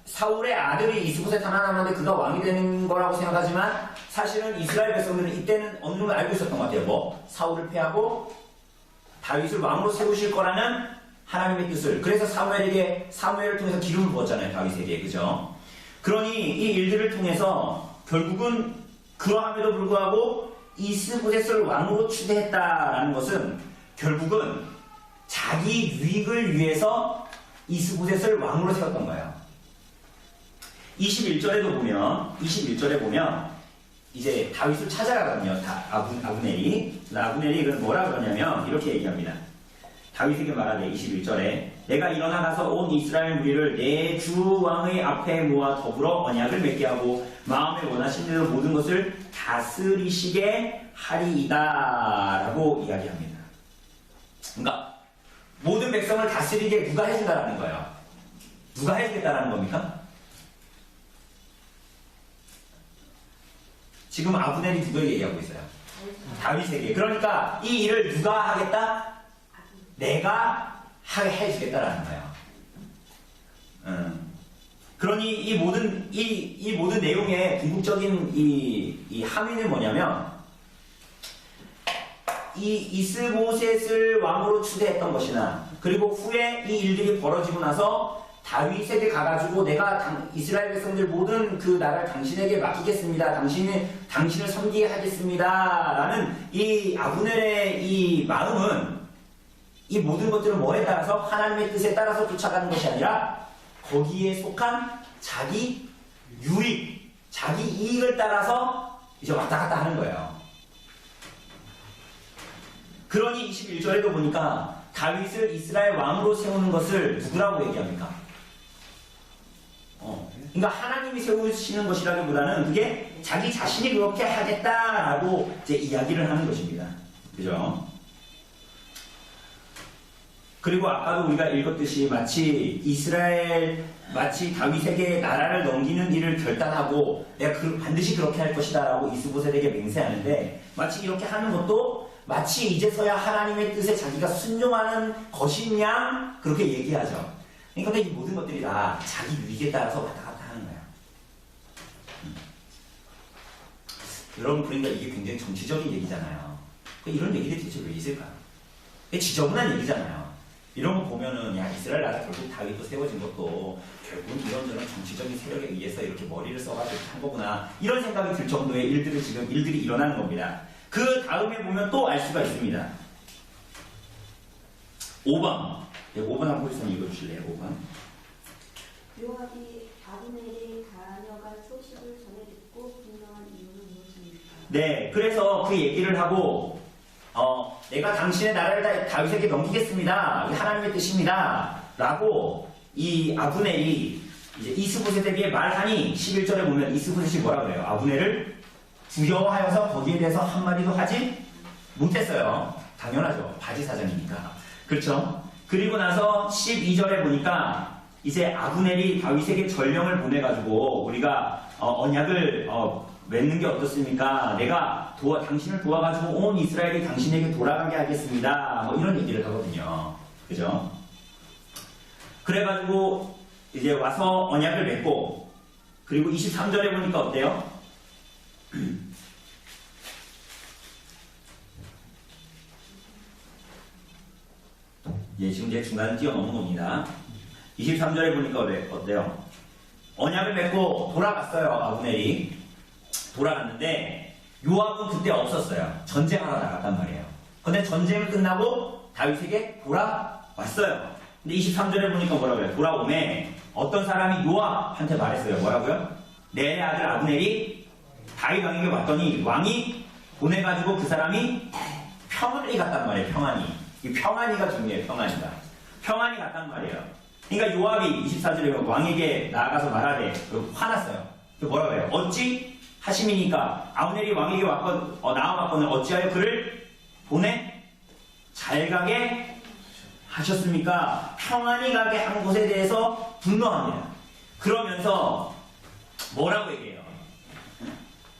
사울의 아들이 이스보셋 하나 남았는데 그가 왕이 되는 거라고 생각하지만 사실은 이스라엘 백성들은 이때는 어느 정도 알고 있었던 것 같아요. 사울을 패하고 다윗을 왕으로 세우실 거라는 하나님의 뜻을. 그래서 사무엘을 통해서 기름을 부었잖아요. 다윗에게. 그죠? 그러니 이 일들을 통해서 결국은 그러함에도 불구하고 이스보셋을 왕으로 추대했다라는 것은 결국은 자기 유익을 위해서 이스보셋을 왕으로 세웠던 거예요. 21절에 보면 이제 다윗을 찾아가거든요. 아브넬이 그건 뭐라 그러냐면 이렇게 얘기합니다. 다윗에게 말하되 21절에 내가 일어나 가서 온 이스라엘 무리를 내 주 왕의 앞에 모아 더불어 언약을 맺게 하고 마음에 원하신 대로 모든 것을 다스리시게 하리이다 라고 이야기합니다. 그러니까 모든 백성을 다스리게 누가 해준다라는 거예요. 누가 해주겠다라는 겁니까? 지금 아브넬이 누구에게 얘기하고 있어요? 다윗에게. 그러니까 이 일을 누가 하겠다? 내가 해주겠다라는 거예요. 그러니 이 모든 내용의 궁극적인 이 함의는 뭐냐면 이 이스보셋을 왕으로 추대했던 것이나 그리고 후에 이 일들이 벌어지고 나서 다윗에게 가가지고 내가 이스라엘 백성들 모든 그 나라를 당신에게 맡기겠습니다. 당신을 섬기게 하겠습니다. 라는 이 아브넬의 이 마음은 이 모든 것들은 뭐에 따라서 하나님의 뜻에 따라서 쫓아가는 것이 아니라 거기에 속한 자기 유익, 자기 이익을 따라서 이제 왔다 갔다 하는 거예요. 그러니 21절에도 보니까 다윗을 이스라엘 왕으로 세우는 것을 누구라고 얘기합니까? 그러니까 하나님이 세우시는 것이라기보다는 그게 자기 자신이 그렇게 하겠다라고 이제 이야기를 하는 것입니다. 그죠? 그리고 아까도 우리가 읽었듯이 마치 다윗에게 나라를 넘기는 일을 결단하고 내가 반드시 그렇게 할 것이다라고 이스보셋에게 맹세하는데 마치 이렇게 하는 것도 마치 이제서야 하나님의 뜻에 자기가 순종하는 것이냐 그렇게 얘기하죠. 그러니까 이 모든 것들이 다 자기 유익에 따라서 왔다 갔다 하는 거야. 여러분 그러니까 이게 굉장히 정치적인 얘기잖아요. 이런 얘기들이 대체 왜 있을까요? 지저분한 얘기잖아요. 이런 거 보면은 야 이스라엘 나라 결국 다윗도 세워진 것도 결국 이런저런 정치적인 세력에 의해서 이렇게 머리를 써가지고 한 거구나 이런 생각이 들 정도의 일들이 일어나는 겁니다. 그 다음에 보면 또 알 수가 있습니다. 5번 5번 한번 보시면 읽어주실래요? 5번 요압이 아브넬이 다녀간 소식을 전해 듣고 분노한 이유는 무엇입니까? 네, 그래서 그 얘기를 하고 내가 당신의 나라를 다윗에게 넘기겠습니다. 이게 하나님의 뜻입니다. 라고 이 아브넬이 이제 이스보셋에 비해 말하니 11절에 보면 이스보셋이 뭐라 그래요? 아브넬을 두려워하여서 거기에 대해서 한마디도 하지 못했어요. 당연하죠. 바지 사장이니까. 그렇죠? 그리고 나서 12절에 보니까 이제 아브넬이 다윗에게 전령을 보내가지고 우리가 언약을 맺는 게 어떻습니까? 내가 당신을 도와가지고 온 이스라엘이 당신에게 돌아가게 하겠습니다. 뭐 이런 얘기를 하거든요. 그죠? 그래가지고 이제 와서 언약을 맺고 그리고 23절에 보니까 어때요? 예, 지금 제 중간을 뛰어넘은 겁니다. 23절에 보니까 어때요? 언약을 맺고 돌아갔어요. 아브넬이 돌아갔는데 요압은 그때 없었어요. 전쟁하러 나갔단 말이에요. 근데 전쟁이 끝나고 다윗에게 돌아왔어요. 근데 23절에 보니까 뭐라고 해요? 돌아오매 어떤 사람이 요압한테 말했어요. 뭐라고요? 내 아들 아브넬이 다윗 왕에게 왔더니 왕이 보내가지고 그 사람이 평안히 갔단 말이에요. 평안히. 이 평안히가 중요해요. 평안히 갔단 말이에요. 그러니까 요압이 24절에 왕에게 나아가서 말하되 화났어요. 뭐라고 해요? 어찌 하심이니까 아브넬이 왕에게 나와왔거늘 어찌하여 그를 보내 잘 가게 하셨습니까? 평안히 가게 한 것에 대해서 분노합니다. 그러면서 뭐라고 얘기해요?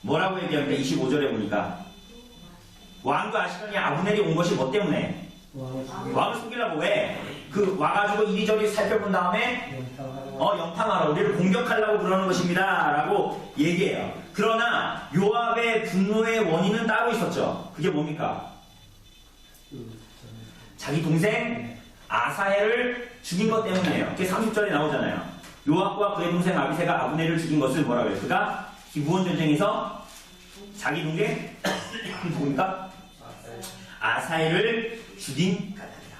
뭐라고 얘기합니까? 25절에 보니까 왕도 아시느냐 아브넬이 온 것이 뭐 때문에? 왕을 속이려고 왜? 와가지고 이리저리 살펴본 다음에 영탕하라 우리를 공격하려고 그러는 것입니다 라고 얘기해요. 그러나 요압의 분노의 원인은 따로 있었죠. 그게 뭡니까? 자기 동생 아사헬을 죽인 것 때문이에요. 그게 30절에 나오잖아요. 요압과 그의 동생 아비새가 아브넬을 죽인 것을 뭐라고 해요? 그가 기브온 전쟁에서 자기 동생 누굽니까? 아사헬을 죽인 까닭이다.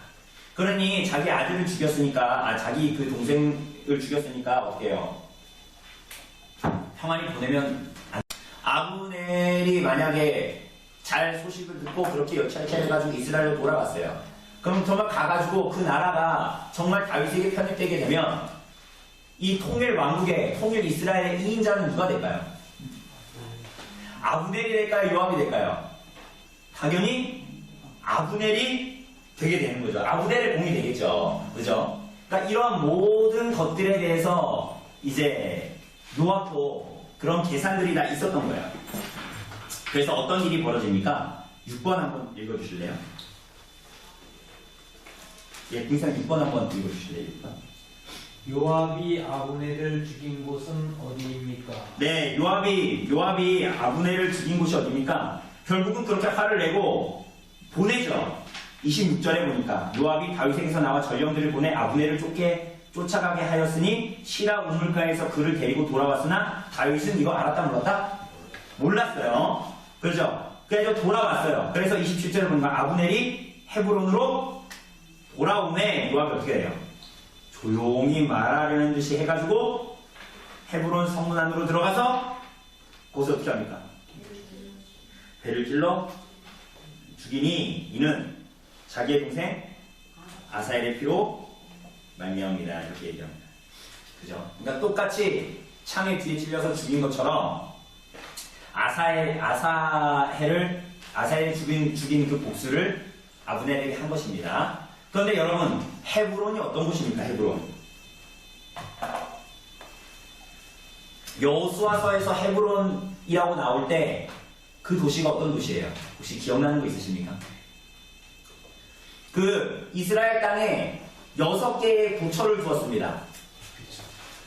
그러니 자기 아들을 죽였으니까 자기 그 동생을 죽였으니까 어때요? 평안히 보내면 아브넬이 만약에 잘 소식을 듣고 그렇게 여차해가지고 이스라엘로 돌아갔어요. 그럼 정말 가가지고 그 나라가 정말 다윗에게 편입되게 되면 이 통일 이스라엘의 2인자는 누가 될까요? 아브넬이 될까요? 요압이 될까요? 당연히 아브넬이 되게 되는 거죠. 아브넬의 공이 되겠죠. 그죠? 그러니까 이런 모든 것들에 대해서 이제 요압도 그런 계산들이 다 있었던 거예요. 그래서 어떤 일이 벌어집니까? 6번 한번 읽어주실래요? 예, 등산 6번 한번 읽어주실래요? 6번. 요압이 아브넬을 죽인 곳은 어디입니까? 네, 요압이 아브넬을 죽인 곳이 어디입니까? 결국은 그렇게 화를 내고 보내죠. 26절에 보니까 요압이 다윗에게서 나와 전령들을 보내 아브넬을 쫓아가게 하였으니 시라 우물가에서 그를 데리고 돌아왔으나 다윗은 이거 알았다 몰랐다? 몰랐어요. 그렇죠? 그래서 돌아왔어요. 그래서 27절에 보니까 아브넬이 헤브론으로 돌아오네. 요압이 어떻게 해요? 조용히 말하려는 듯이 해가지고 헤브론 성문 안으로 들어가서 거기서 어떻게 합니까? 배를 찔러 죽이니 이는 자기의 동생 아사엘의 피로 말미암습니다. 이렇게 얘기합니다. 그죠? 그러니까 똑같이 창에 뒤에 찔려서 죽인 것처럼 아사엘을 죽인 그 복수를 아브넬에게 한 것입니다. 그런데 여러분, 헤브론이 어떤 곳입니까? 헤브론. 여호수아서에서 헤브론이라고 나올 때 그 도시가 어떤 도시예요? 혹시 기억나는 거 있으십니까? 그 이스라엘 땅에 6개의 고처를 두었습니다.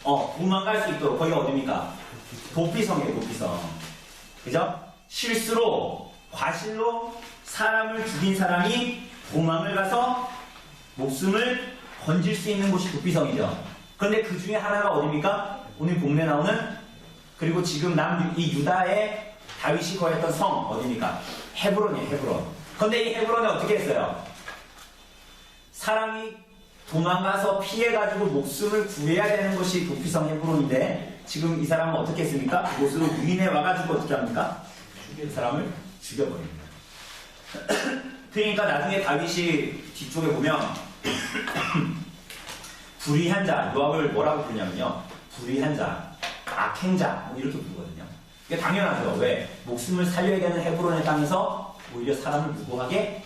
도망갈 수 있도록. 거기가 어디입니까? 도피성이에요. 도피성. 그죠? 실수로 과실로 사람을 죽인 사람이 도망을 가서 목숨을 건질 수 있는 곳이 도피성이죠. 그런데 그 중에 하나가 어디입니까? 오늘 본문에 나오는, 그리고 지금 이 유다의 다윗이 거했던 성 어디입니까? 헤브론이에요. 헤브론. 그런데 이 헤브론에 어떻게 했어요? 사람이 도망가서 피해가지고 목숨을 구해야 되는 것이 도피성 헤브론인데 지금 이 사람은 어떻게 했습니까? 그곳으로 유인해 와가지고 어떻게 합니까? 그 사람을 죽여버립니다. 그러니까 나중에 다윗이 뒤쪽에 보면 불의한 자, 요압을 뭐라고 부르냐면요, 불의한 자, 악행자 뭐 이렇게 부르거든요. 이게 당연하죠. 왜? 목숨을 살려야 되는 헤브론의 땅에서 오히려 사람을 무고하게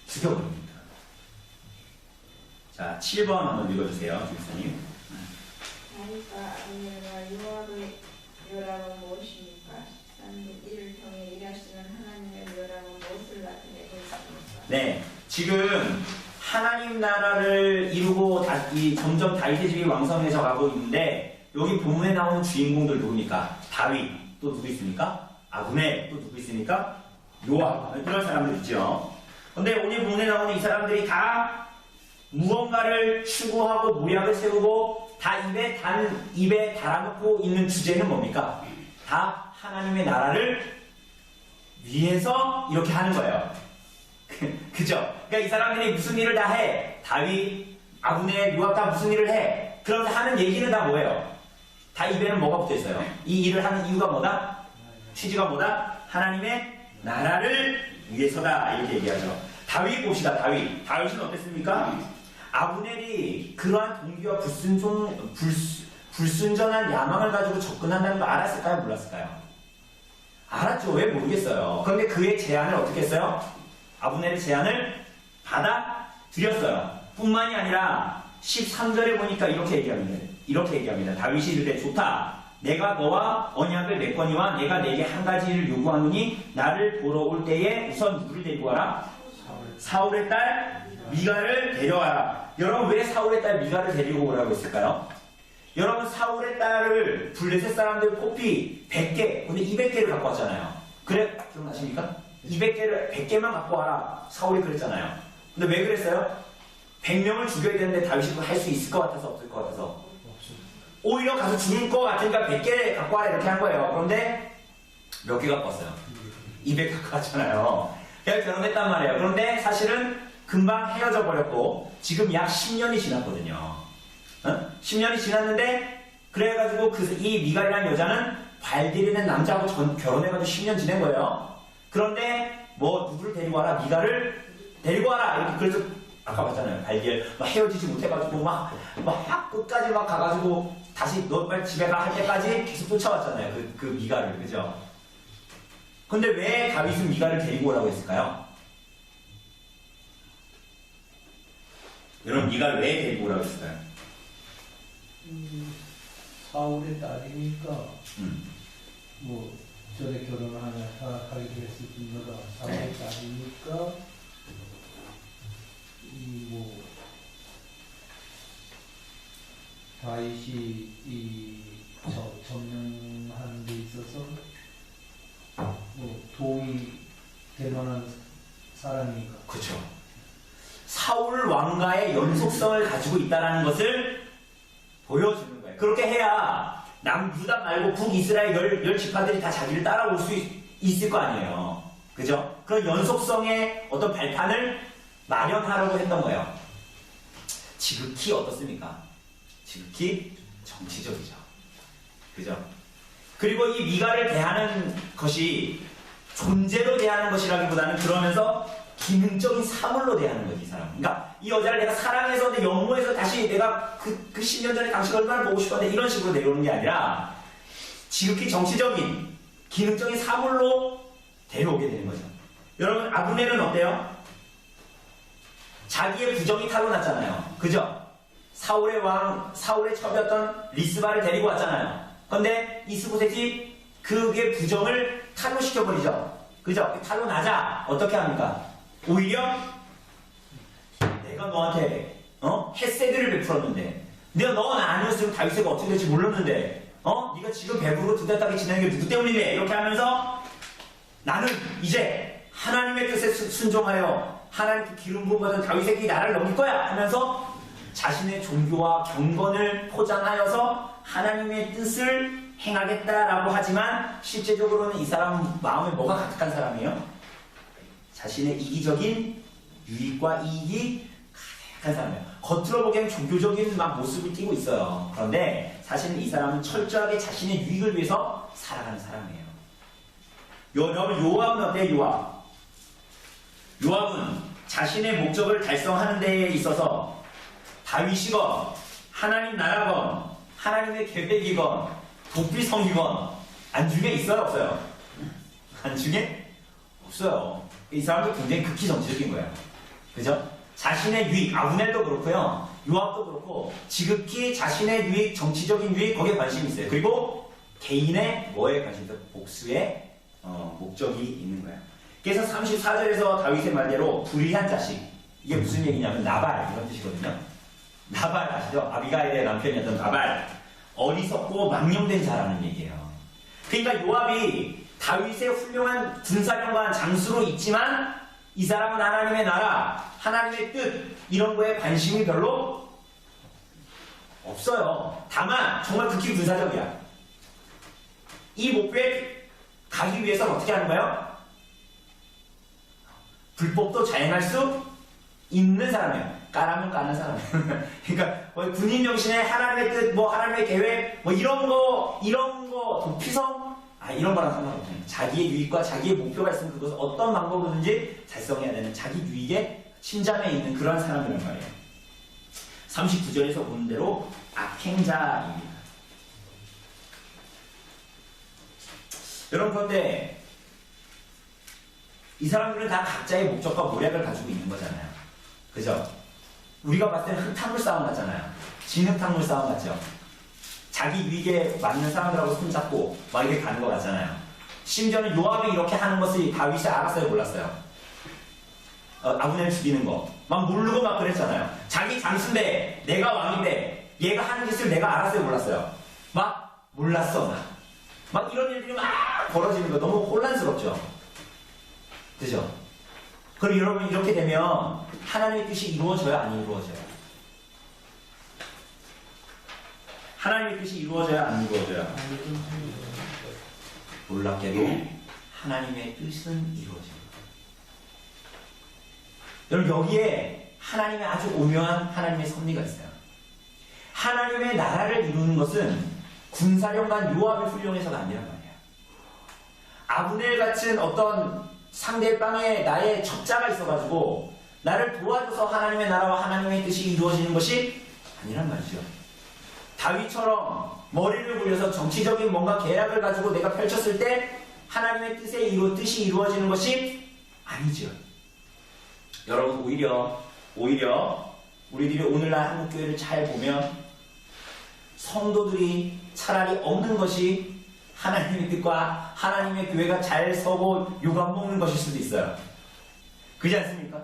죽여버립니다. 자, 7번 한번 읽어주세요, 교수님. 다윗과 아브넬과 요압은 무엇입니까? 13절 이를 통해 일하시는 하나님의 요압은 무엇을 나타내고 있습니까? 네, 지금 하나님 나라를 이루고 점점 다윗의 집이 왕성해져 가고 있는데 여기 본문에 나오는 주인공들 누굽니까? 다윗, 또 누구 있습니까? 아브넬, 또 누구 있습니까? 요압, 이런 사람들 있죠. 근데 오늘 본문에 나오는 이 사람들이 다 무언가를 추구하고 모략을 세우고 다 입에 달아놓고 있는 주제는 뭡니까? 다 하나님의 나라를 위해서 이렇게 하는 거예요. 그죠? 그러니까 이 사람들이 무슨 일을 다 해. 다윗, 아브넬, 요압 다 무슨 일을 해. 그러면서 하는 얘기는 다 뭐예요? 다 입에는 뭐가 붙어 있어요? 이 일을 하는 이유가 뭐다? 취지가 뭐다? 하나님의 나라를 위해서다. 이렇게 얘기하죠. 다윗 봅시다. 다윗은 어땠습니까? 아브넬이 그러한 동기와 불순전한 야망을 가지고 접근한다는 거 알았을까요? 몰랐을까요? 알았죠. 왜 모르겠어요. 그런데 그의 제안을 어떻게 했어요? 아브넬의 제안을 받아들였어요. 뿐만이 아니라 13절에 보니까 이렇게 얘기합니다. 다윗이 이르되 좋다. 내가 너와 언약을 맺거니와 내가 내게 한 가지를 요구하노니 나를 보러 올 때에 우선 누구를 데리고 와라? 사울의 딸 미갈을 데려와라. 여러분, 왜 사울의 딸 미갈을 데리고 오라고 했을까요? 여러분, 사울의 딸을 블레셋 사람들 뽑히 100개, 근데 200개를 갖고 왔잖아요. 그래, 기억나십니까? 100개만 갖고 와라. 사울이 그랬잖아요. 근데 왜 그랬어요? 100명을 죽여야 되는데 다윗이 할 수 있을 것 같아서 없을 것 같아서? 오히려 가서 죽을 것 같으니까 100개 갖고 와라 이렇게 한 거예요. 그런데 몇 개 갖고 왔어요? 200 갖고 왔잖아요. 그래서 결혼했단 말이에요. 그런데 사실은 금방 헤어져 버렸고 지금 약 10년이 지났거든요. 10년이 지났는데 그래가지고 이 미갈이라는 여자는 발디리는 남자하고 결혼해가지고 10년 지낸 거예요. 그런데 뭐 누구를 데리고 와라? 미갈을 데리고 와라. 이렇게. 그래서 아까 봤잖아요. 발디엘 막 헤어지지 못해가지고 막 끝까지 막 가가지고 다시 너 빨리 집에 가 할 때까지 계속 쫓아왔잖아요. 그 미갈을. 그죠? 근데 왜 다윗은 미갈을 데리고 오라고 했을까요? 여러분, 미갈 왜 데리고 오라고 했을까요? 사울의 딸이니까 뭐 전에 결혼을 하기도 했을 뿐더러 사울의 네. 딸이니까 뭐 다윗이 점령하는 데 있어서 뭐 도움이 될 만한 사람이니까. 그렇죠. 사울 왕가의 연속성을 가지고 있다는 것을 남유다 말고 북이스라엘 열 지파들이 다 자기를 따라올 수 있을 거 아니에요. 그죠? 그런 연속성의 어떤 발판을 마련하려고 했던 거예요. 지극히 어떻습니까? 지극히 정치적이죠. 그죠? 그리고 이 미가를 대하는 것이 존재로 대하는 것이라기보다는 그러면서 기능적인 사물로 대하는 거지, 이 사람. 그러니까 이 여자를 내가 사랑해서 내 연모해서 다시 내가 그 10년 전에 당신 얼마나 보고 싶었는데 이런 식으로 내려오는 게 아니라 지극히 정치적인 기능적인 사물로 데려오게 되는 거죠. 여러분, 아브넬은 어때요? 자기의 부정이 타고났잖아요. 그죠? 사울의 첩이었던 리스바를 데리고 왔잖아요. 그런데 이스보셋이 그의 부정을 탄로시켜버리죠. 그죠? 탄로나자 어떻게 합니까? 오히려 내가 너한테 햇세드를 베풀었는데 내가 너가 아니었으면 다윗이 어떻게 될지 몰랐는데 네가 지금 배부르고 든든하게 지내는 게 누구 때문이래? 이렇게 하면서 나는 이제 하나님의 뜻에 순종하여 하나님께 기름 부음 받은 다윗에게 나라를 넘길 거야 하면서 자신의 종교와 경건을 포장하여서 하나님의 뜻을 행하겠다라고 하지만 실제적으로는 이 사람 마음에 뭐가 가득한 사람이에요? 자신의 이기적인 유익과 이익이 가득한 사람이에요. 겉으로 보기엔 종교적인 막 모습을 띠고 있어요. 그런데 사실은 이 사람은 철저하게 자신의 유익을 위해서 살아가는 사람이에요. 여러분, 요압은 어때요? 요압은 자신의 목적을 달성하는 데에 있어서 다윗이건 하나님 나라건 하나님의 계획이건 도피성이건 안중에 있어요, 없어요? 안중에 없어요. 이 사람도 굉장히 극히 정치적인 거예요. 그죠? 자신의 유익, 아브넬도 그렇고요, 요압도 그렇고 지극히 자신의 유익, 정치적인 유익 거기에 관심이 있어요. 그리고 개인의 뭐에 관심이 있어요? 복수의 목적이 있는 거예요. 그래서 34절에서 다윗의 말대로 불의한 자식, 이게 무슨 얘기냐면 나발 이런 뜻이거든요. 나발 아시죠? 아비가일의 남편이었던 나발, 어리석고 망령된 자라는 얘기예요. 그러니까 요압이 다윗의 훌륭한 군사령관 장수로 있지만 이 사람은 하나님의 나라, 하나님의 뜻 이런 거에 관심이 별로 없어요. 다만 정말 극히 군사적이야. 이 목표에 가기 위해서는 어떻게 하는 거예요? 불법도 자행할 수 있는 사람이에요. 까라면 까는 사람이에요. 그러니까 뭐 군인 정신에 하나님의 뜻, 뭐 하나님의 계획, 뭐 이런 거 도피성, 이런 거랑 상관없어요. 자기의 유익과 자기의 목표가 있으면 그것을 어떤 방법으로든지 달성해야 되는 자기 유익에 침잠해 있는 그런 사람이란 말이에요. 39절에서 보는 대로 악행자입니다. 여러분, 그런데 이 사람들은 다 각자의 목적과 모략을 가지고 있는 거잖아요. 그죠? 우리가 봤을 때는 흙탕물 싸움 같잖아요. 진흙탕물 싸움 같죠? 자기 유익에 맞는 사람들하고 손잡고 막 이렇게 가는 것 같잖아요. 심지어는 요압이 이렇게 하는 것을 다윗이 알았어요, 몰랐어요? 아브넬 죽이는 거 막 모르고 막 그랬잖아요. 자기 장수인데 내가 왕인데 얘가 하는 짓을 내가 알았어요, 몰랐어요? 막 몰랐어. 막 이런 일들이 막 벌어지는 거 너무 혼란스럽죠? 그죠? 그럼 여러분, 이렇게 되면 하나님의 뜻이 이루어져요, 안 이루어져요? 하나님의 뜻이 이루어져요, 안 이루어져요? 놀랍게도 하나님의 뜻은 이루어져요. 여러분, 여기에 하나님의 아주 오묘한 하나님의 섭리가 있어요. 하나님의 나라를 이루는 것은 군사령관 요압의 훌륭해서가 아니란 말이에요. 아브넬 같은 어떤 상대방에 나의 적자가 있어가지고 나를 도와줘서 하나님의 나라와 하나님의 뜻이 이루어지는 것이 아니란 말이죠. 다윗처럼 머리를 굴려서 정치적인 뭔가 계략을 가지고 내가 펼쳤을 때 하나님의 뜻이 이루어지는 것이 아니죠. 여러분, 오히려 우리들이 오늘날 한국교회를 잘 보면 성도들이 차라리 없는 것이 하나님의 뜻과 하나님의 교회가 잘 서고 요감 먹는 것일 수도 있어요. 그렇지 않습니까?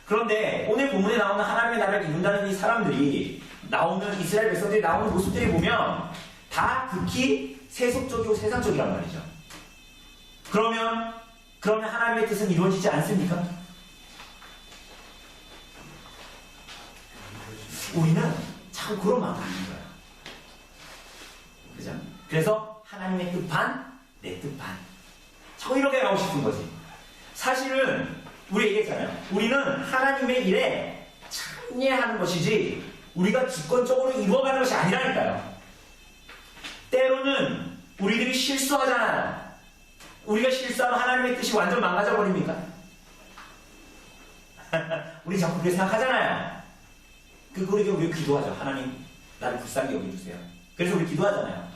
그런데 오늘 본문에 나오는 하나님의 나라를 이룬다는 이 사람들이 나오는 이스라엘 백성들이 나오는 모습들이 보면 다 극히 세속적이고 세상적이란 말이죠. 그러면 하나님의 뜻은 이루어지지 않습니까? 우리는 참 그런 마음이 있는 거예요. 그래서 하나님의 뜻 반, 내 뜻 반. 자꾸 이렇게 가고 싶은 거지. 사실은 우리 얘기했잖아요. 우리는 하나님의 일에 참여하는 것이지 우리가 주권적으로 이루어가는 것이 아니라니까요. 때로는 우리들이 실수하잖아요. 우리가 실수하면 하나님의 뜻이 완전 망가져 버립니까? 우리 자꾸 그렇게 생각하잖아요. 그리고 우리 기도하죠. 하나님 나를 불쌍히 여겨주세요. 그래서 우리 기도하잖아요.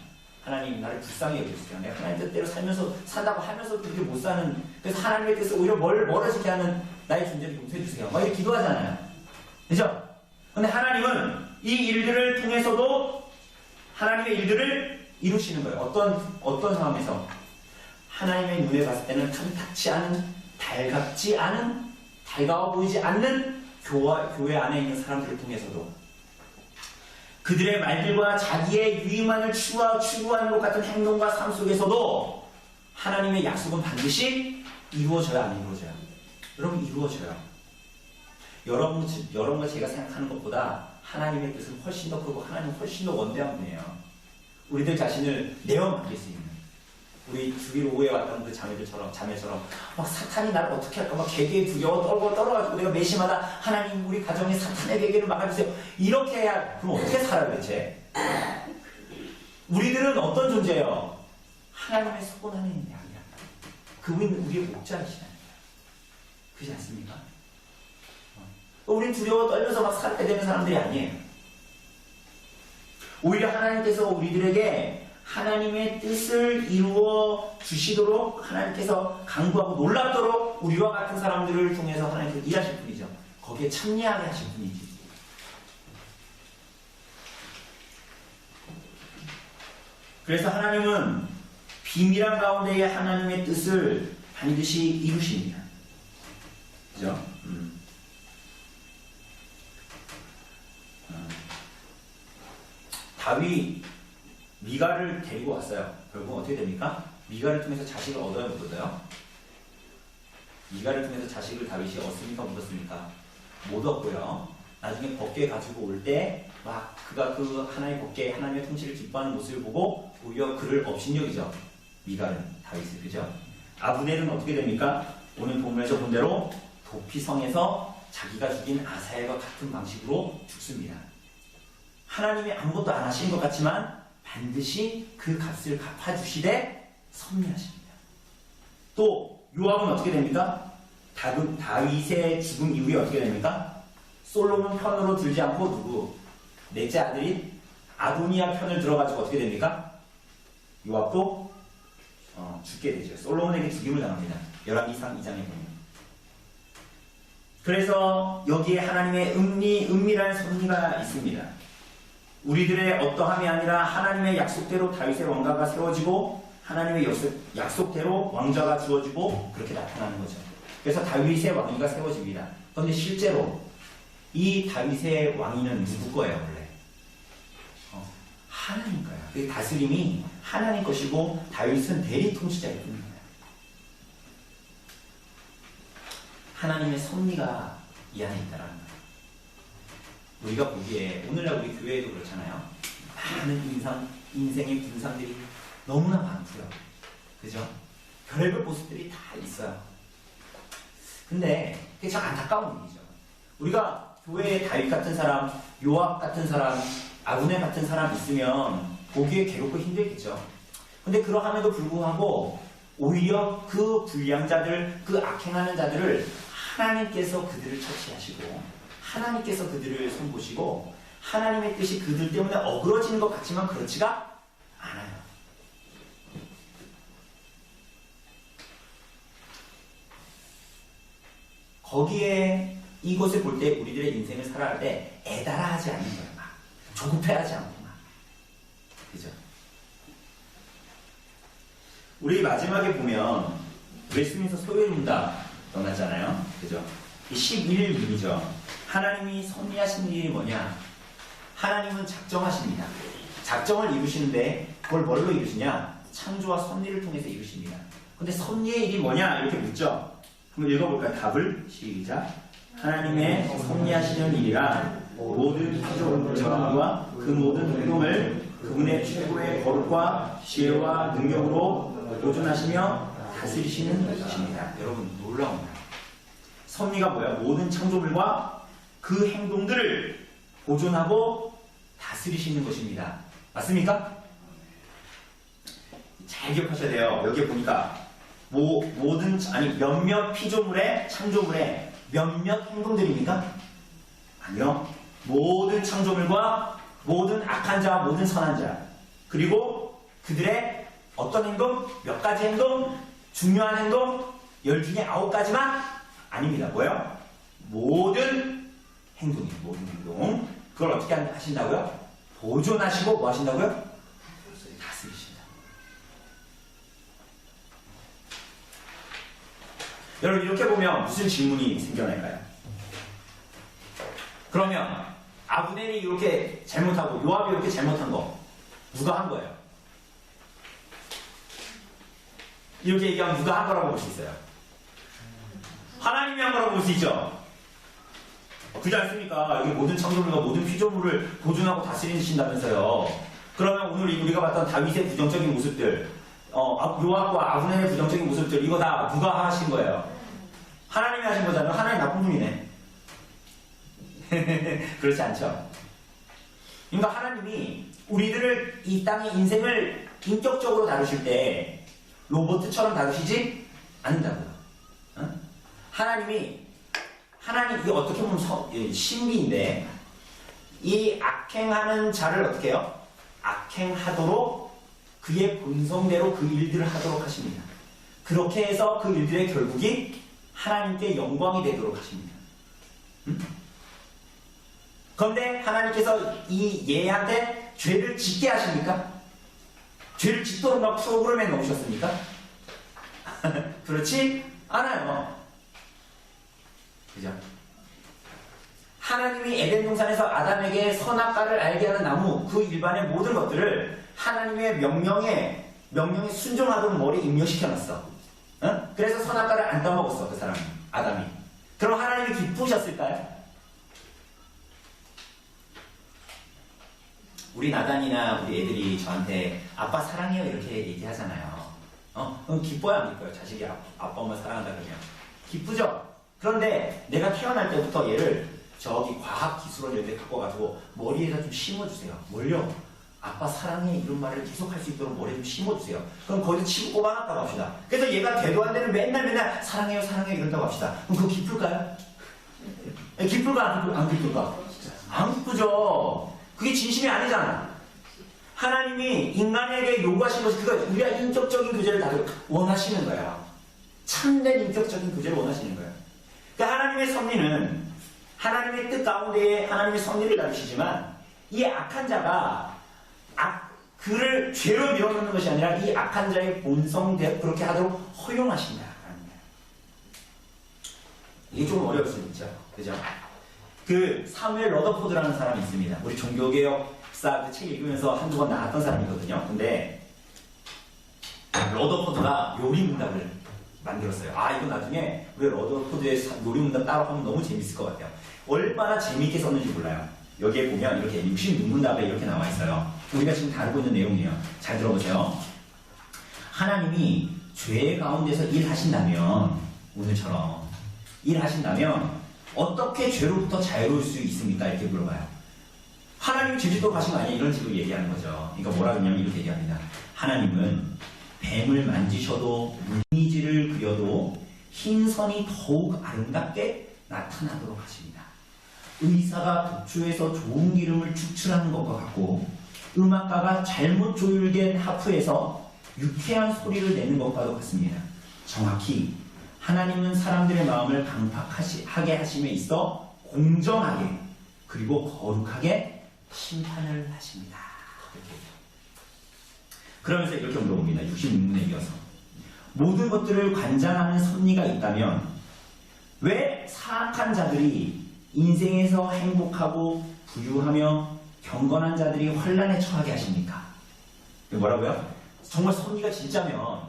하나님 나를 불쌍히 여겨주세요. 내가 하나님 뜻대로 살면서 산다고 하면서 그렇게 못 사는, 그래서 하나님의 뜻을 오히려 멀어지게 하는 나의 존재를 용서해 주세요. 막 이렇게 기도하잖아요. 그죠? 근데 하나님은 이 일들을 통해서도 하나님의 일들을 이루시는 거예요. 어떤 상황에서? 하나님의 눈에 봤을 때는 탐탁치 않은, 달갑지 않은, 달가워 보이지 않는 교회 안에 있는 사람들을 통해서도, 그들의 말들과 자기의 유익만을 추구하는 것 같은 행동과 삶 속에서도 하나님의 약속은 반드시 이루어져야 안 이루어져요? 여러분, 이루어져요. 여러분과 제가 생각하는 것보다 하나님의 뜻은 훨씬 더 크고 하나님은 훨씬 더 원대한 분이에요. 우리들 자신을 내어 맡길 수 있는, 우리 주일 오후에 왔던 그 자매처럼 막 사탄이 나를 어떻게 할까 막 개개에 두려워 떨어가지고 내가 매시마다 하나님 우리 가정에 사탄의 개개를 막아주세요. 이렇게 해야, 그럼 어떻게 살아요 대체? 우리들은 어떤 존재예요? 하나님의 속은 안에 있는 양이야. 그분은 우리의 목자이시다니까. 그렇지 않습니까? 우린 두려워 떨면서 막 살게 되는 사람들이 아니에요. 오히려 하나님께서 우리들에게 하나님의 뜻을 이루어 주시도록 하나님께서 강구하고 놀랍도록 우리와 같은 사람들을 통해서 하나님께서 일하실 분이죠. 거기에 참여하게 하실 분이지. 그래서 하나님은 비밀한 가운데에 하나님의 뜻을 반드시 이루십니다. 그죠? 다윗 미가를 데리고 왔어요. 결국 어떻게 됩니까? 미가를 통해서 자식을 얻어야 못 얻어요? 미가를 통해서 자식을 다윗이 얻습니까? 못 얻습니까? 못 얻고요. 나중에 법궤 가지고 올 때 막 그가 그 하나의 법궤, 하나님의 통치를 기뻐하는 모습을 보고 오히려 그를 업신여기죠. 미가는 다윗을, 그죠? 아브넬은 어떻게 됩니까? 오늘 본문에서 본 대로 도피성에서 자기가 죽인 아사엘과 같은 방식으로 죽습니다. 하나님이 아무것도 안 하신 것 같지만 반드시 그 값을 갚아주시되 섭리하십니다. 또 요압은 어떻게 됩니까? 다윗의 죽음 이후에 어떻게 됩니까? 솔로몬 편으로 들지 않고 누구? 넷째 아들이 아도니아 편을 들어가지고 어떻게 됩니까? 요압도 죽게 되죠. 솔로몬에게 죽임을 당합니다. 열왕기상 2장에 보면. 그래서 여기에 하나님의 은밀한 섭리가 있습니다. 우리들의 어떠함이 아니라 하나님의 약속대로 다윗의 왕가가 세워지고 하나님의 약속대로 왕자가 주어지고 그렇게 나타나는 거죠. 그래서 다윗의 왕위가 세워집니다. 그런데 실제로 이 다윗의 왕위는 누구 거예요 원래? 하나님 거예요. 그 다스림이 하나님 것이고 다윗은 대리 통치자일 뿐입니다. 하나님의 섭리가 이 안에 있다는 거예요. 우리가 보기에 오늘날 우리 교회에도 그렇잖아요. 많은 인생의 분상들이 너무나 많고요. 그죠? 별의별 모습들이 다 있어요. 근데 그게 참 안타까운 일이죠. 우리가 교회에 다윗 같은 사람, 요압 같은 사람, 아브넬 같은 사람 있으면 보기에 괴롭고 힘들겠죠. 근데 그러함에도 불구하고 오히려 그 불량자들, 그 악행하는 자들을 하나님께서 그들을 처치하시고 하나님께서 그들을 손보시고 하나님의 뜻이 그들 때문에 어그러지는 것 같지만 그렇지가 않아요. 거기에 이곳을 볼 때 우리들의 인생을 살아갈 때 애달아하지 않는 거예요. 막 조급해하지 않고 막. 그죠? 우리 마지막에 보면 웨스민스터 소요문답 떠났잖아요. 그죠? 11문이죠. 하나님이 섭리하신 일이 뭐냐? 하나님은 작정하십니다. 작정을 이루시는데 그걸 뭘로 이루시냐? 창조와 섭리를 통해서 이루십니다. 근데 섭리의 일이 뭐냐? 이렇게 묻죠. 한번 읽어볼까요? 답을 시작. 하나님의 섭리하시는 일이란 모든 피조물과 그 모든 행동을 그분의 최고의 거룩과 지혜와 능력으로 보존하시며 다스리시는 것입니다. 여러분 놀라운 섭리가 뭐야? 모든 창조물과 그 행동들을 보존하고 다스리시는 것입니다. 맞습니까? 잘 기억하셔야 돼요. 여기에 보니까 몇몇 피조물의 창조물의 몇몇 행동들입니까? 아니요. 모든 창조물과 모든 악한 자와 모든 선한 자, 그리고 그들의 어떤 행동, 몇 가지 행동, 중요한 행동, 10중에 9가지만 아닙니다. 뭐예요? 모든 행동이에요. 모든 행동. 그걸 어떻게 하신다고요? 보존하시고 뭐 하신다고요? 다스리신다. 여러분 이렇게 보면 무슨 질문이 생겨날까요? 그러면 아브넬이 이렇게 잘못하고 요압이 이렇게 잘못한 거 누가 한 거예요? 이렇게 얘기하면 누가 한 거라고 볼 수 있어요? 하나님이 한 거라고 볼 수 있죠? 그렇지 않습니까? 여기 모든 창조물과 모든 피조물을 보존하고 다스리신다면서요. 그러면 오늘 우리가 봤던 다윗의 부정적인 모습들, 요압과 아브넬의 부정적인 모습들, 이거 다 누가 하신 거예요? 하나님이 하신 거잖아요. 하나님 나쁜 분이네. 그렇지 않죠? 그러니까 하나님이 우리들을 이 땅의 인생을 인격적으로 다루실 때 로봇처럼 다루시지 않는다고요. 하나님 이게 어떻게 보면 신비인데 이 악행하는 자를 어떻게 해요? 악행하도록 그의 본성대로 그 일들을 하도록 하십니다. 그렇게 해서 그 일들의 결국이 하나님께 영광이 되도록 하십니다. 그런데 하나님께서 이 얘한테 죄를 짓게 하십니까? 죄를 짓도록 막 프로그램에 넣으셨습니까? 그렇지 않아요. 그죠? 하나님이 에덴 동산에서 아담에게 선악과를 알게 하는 나무 그 일반의 모든 것들을 하나님의 명령에 순종하도록 머리에 입력시켜놨어. 그래서 선악과를 안 따먹었어. 그 사람이, 아담이. 그럼 하나님이 기쁘셨을까요? 우리 나단이나 우리 애들이 저한테 아빠 사랑해요 이렇게 얘기하잖아요. 그럼 기뻐요 안 기뻐요? 자식이 아빠 엄마 사랑한다 그러면 기쁘죠? 그런데 내가 태어날 때부터 얘를 저기 과학기술원 이런 데 갖고 가지고 머리에다 좀 심어주세요. 뭘요? 아빠 사랑해 이런 말을 계속 할 수 있도록 머리에 좀 심어주세요. 그럼 거기서 치고 꼽아놨다고 합시다. 그래서 얘가 되도 안 되는 맨날 사랑해요 사랑해요 이런다고 합시다. 그럼 그거 기쁠까요? 기쁠까 안 기쁠까? 안 기쁘죠. 그게 진심이 아니잖아. 하나님이 인간에게 요구하신 것이 그거 우리가 인격적인 교제를 다들 원하시는 거야. 참된 인격적인 교제를 원하시는 거야. 그러니까 하나님의 섭리는 하나님의 뜻 가운데에 하나님의 섭리를 다루시지만 이 악한 자가 그를 죄로 밀어넣는 것이 아니라 이 악한 자의 본성대로 그렇게 하도록 허용하신다. 이게 좀 어려울 수 있죠. 그죠? 그 사무엘 러더포드라는 사람이 있습니다. 우리 종교개혁사 그 책 읽으면서 한두 번 나왔던 사람이거든요. 근데 러더포드가 요리문답을 만들었어요. 이거 나중에 왜 러더포드의 요리문답 따로 하면 너무 재밌을 것 같아요. 얼마나 재미있게 썼는지 몰라요. 여기에 보면 이렇게 66문답에 이렇게 나와 있어요. 우리가 지금 다루고 있는 내용이에요. 잘 들어보세요. 하나님이 죄 가운데서 일하신다면 오늘처럼 일하신다면 어떻게 죄로부터 자유로울 수 있습니까? 이렇게 물어봐요. 하나님이 제주도 가신 거 아니야? 이런 식으로 얘기하는 거죠. 그러니까 뭐라 그러냐면 이렇게 얘기합니다. 하나님은 뱀을 만지셔도 이미지를 그려도 흰 선이 더욱 아름답게 나타나도록 하십니다. 의사가 독초에서 좋은 기름을 추출하는 것과 같고 음악가가 잘못 조율된 하프에서 유쾌한 소리를 내는 것과도 같습니다. 정확히 하나님은 사람들의 마음을 강팍하게 하심에 있어 공정하게 그리고 거룩하게 심판을 하십니다. 그러면서 이렇게 물어봅니다. 66문에 이어서 모든 것들을 관장하는 섭리가 있다면 왜 사악한 자들이 인생에서 행복하고 부유하며 경건한 자들이 환란에 처하게 하십니까? 뭐라고요? 정말 섭리가 진짜면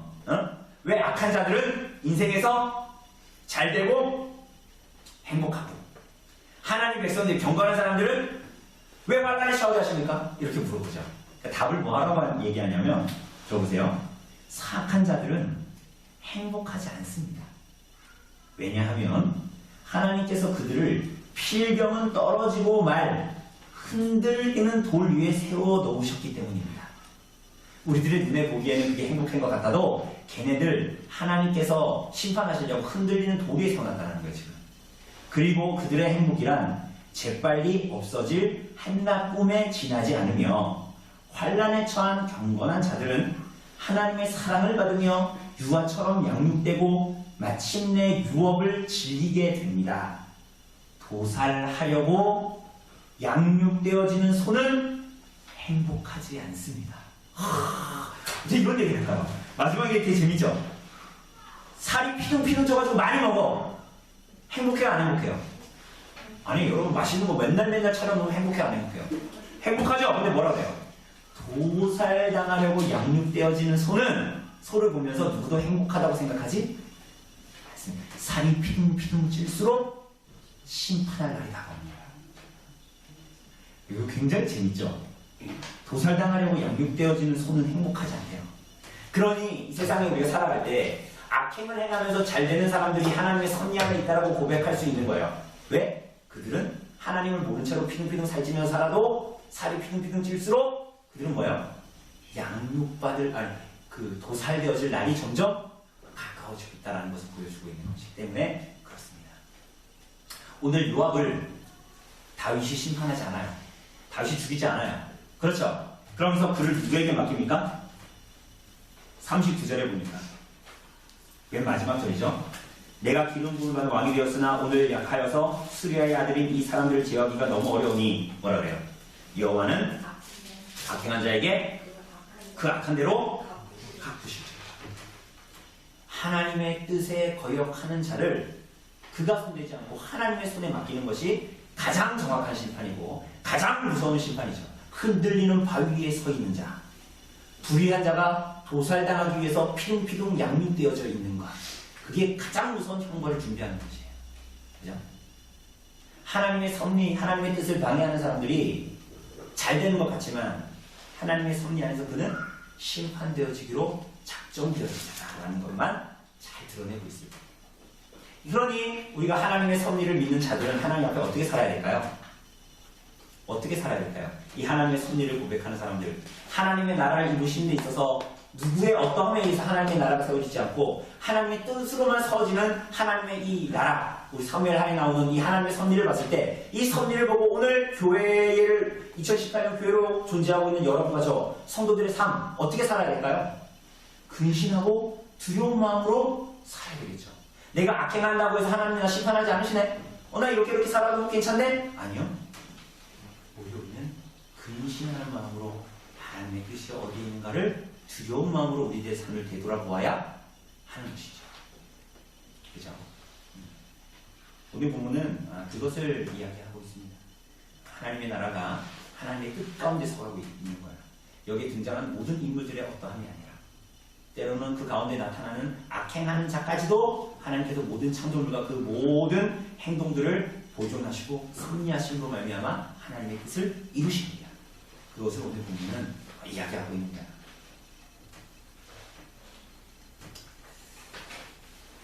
왜 악한 자들은 인생에서 잘 되고 행복하고 하나님 백성들 경건한 사람들은 왜 환란에 처하게 하십니까? 이렇게 물어보죠. 답을 뭐하라고 얘기하냐면 들어보세요. 사악한 자들은 행복하지 않습니다. 왜냐하면 하나님께서 그들을 필경은 떨어지고 말 흔들리는 돌 위에 세워 놓으셨기 때문입니다. 우리들의 눈에 보기에는 그게 행복한 것 같아도 걔네들 하나님께서 심판하시려고 흔들리는 돌 위에 세워놨다는 거예요 지금. 그리고 그들의 행복이란 재빨리 없어질 한낮 꿈에 지나지 않으며 환난에 처한 경건한 자들은 하나님의 사랑을 받으며 유아처럼 양육되고 마침내 유업을 즐기게 됩니다. 도살하려고 양육되어지는 손은 행복하지 않습니다. 이제 이런 얘기 할까요? 마지막에 되게 재밌죠? 살이 피둥피둥 쪄가지고 많이 먹어. 행복해요? 안 행복해요? 아니 여러분 맛있는 거 맨날 차려 먹으면 행복해요? 안 행복해요? 행복하죠? 근데 뭐라고 해요? 도살당하려고 양육되어지는 소를 보면서 누구도 행복하다고 생각하지? 않습니다. 살이 피둥피둥 찔수록 심판할 날이 다가옵니다. 이거 굉장히 재밌죠? 도살당하려고 양육되어지는 소는 행복하지 않대요. 그러니 이 세상에 우리가 살아갈 때 악행을 행하면서 잘 되는 사람들이 하나님의 섭리함에 있다라고 고백할 수 있는 거예요. 왜? 그들은 하나님을 모른 채로 피둥피둥 살찌면서 살아도 살이 피둥피둥 찔수록 그들은 뭐예요? 도살되어질 날이 점점 가까워지고 있다는 것을 보여주고 있는 것이기 때문에 그렇습니다. 오늘 요압을 다윗이 심판하지 않아요. 다윗이 죽이지 않아요. 그렇죠? 그러면서 그를 누구에게 맡깁니까? 32절에 보니까 맨 마지막 절이죠. 내가 기름 부음을 받은 왕이 되었으나 오늘 약하여서 수리아의 아들인 이 사람들을 제어하기가 너무 어려우니 뭐라 그래요? 여호와는 악행한 자에게 그 악한 대로 갚으실 줄. 하나님의 뜻에 거역하는 자를 그가 손대지 않고 하나님의 손에 맡기는 것이 가장 정확한 심판이고 가장 무서운 심판이죠. 흔들리는 바위 위에 서 있는 자, 불의한 자가 도살당하기 위해서 피둥피둥 양육되어져 있는 것, 그게 가장 무서운 형벌을 준비하는 것이에요. 그죠? 하나님의 섭리, 하나님의 뜻을 방해하는 사람들이 잘 되는 것 같지만 하나님의 섭리 안에서 그는 심판되어지기로 작정되어 있다라는 것만 잘 드러내고 있습니다. 그러니 우리가 하나님의 섭리를 믿는 자들은 하나님 앞에 어떻게 살아야 될까요? 어떻게 살아야 될까요? 이 하나님의 섭리를 고백하는 사람들, 하나님의 나라를 이루시는 데 있어서 누구의 어떠함에 의해서 하나님의 나라가 세워지지 않고 하나님의 뜻으로만 서어지는 하나님의 이 나라, 우리 사무엘하에 나오는 이 하나님의 섭리를 봤을 때 이 섭리를 보고 오늘 교회를 2018년 교회로 존재하고 있는 여러분과 저 성도들의 삶 어떻게 살아야 될까요? 근신하고 두려운 마음으로 살아야 되겠죠. 내가 악행한다고 해서 하나님이 나 심판하지 않으시네? 나 이렇게 살아도 괜찮네? 아니요. 오히려 우리는 근신하는 마음으로 하나님의 뜻이 어디에 있는가를 두려운 마음으로 우리들의 삶을 되돌아보아야 하는 것이죠. 그죠? 오늘 본문은 그것을 이야기하고 있습니다. 하나님의 나라가 하나님의 뜻 가운데 서가고 있는 거예요. 여기에 등장하는 모든 인물들의 어떠함이 아니라 때로는 그 가운데 나타나는 악행하는 자까지도 하나님께서 모든 창조물과 그 모든 행동들을 보존하시고 섭리하심으로 말미암아 하나님의 뜻을 이루십니다. 그것을 오늘 본문은 이야기하고 있는 거예요.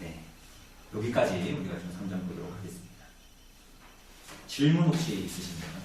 네, 여기까지 우리가 좀 3장 보도록 하겠습니다. 질문 혹시 있으십니까?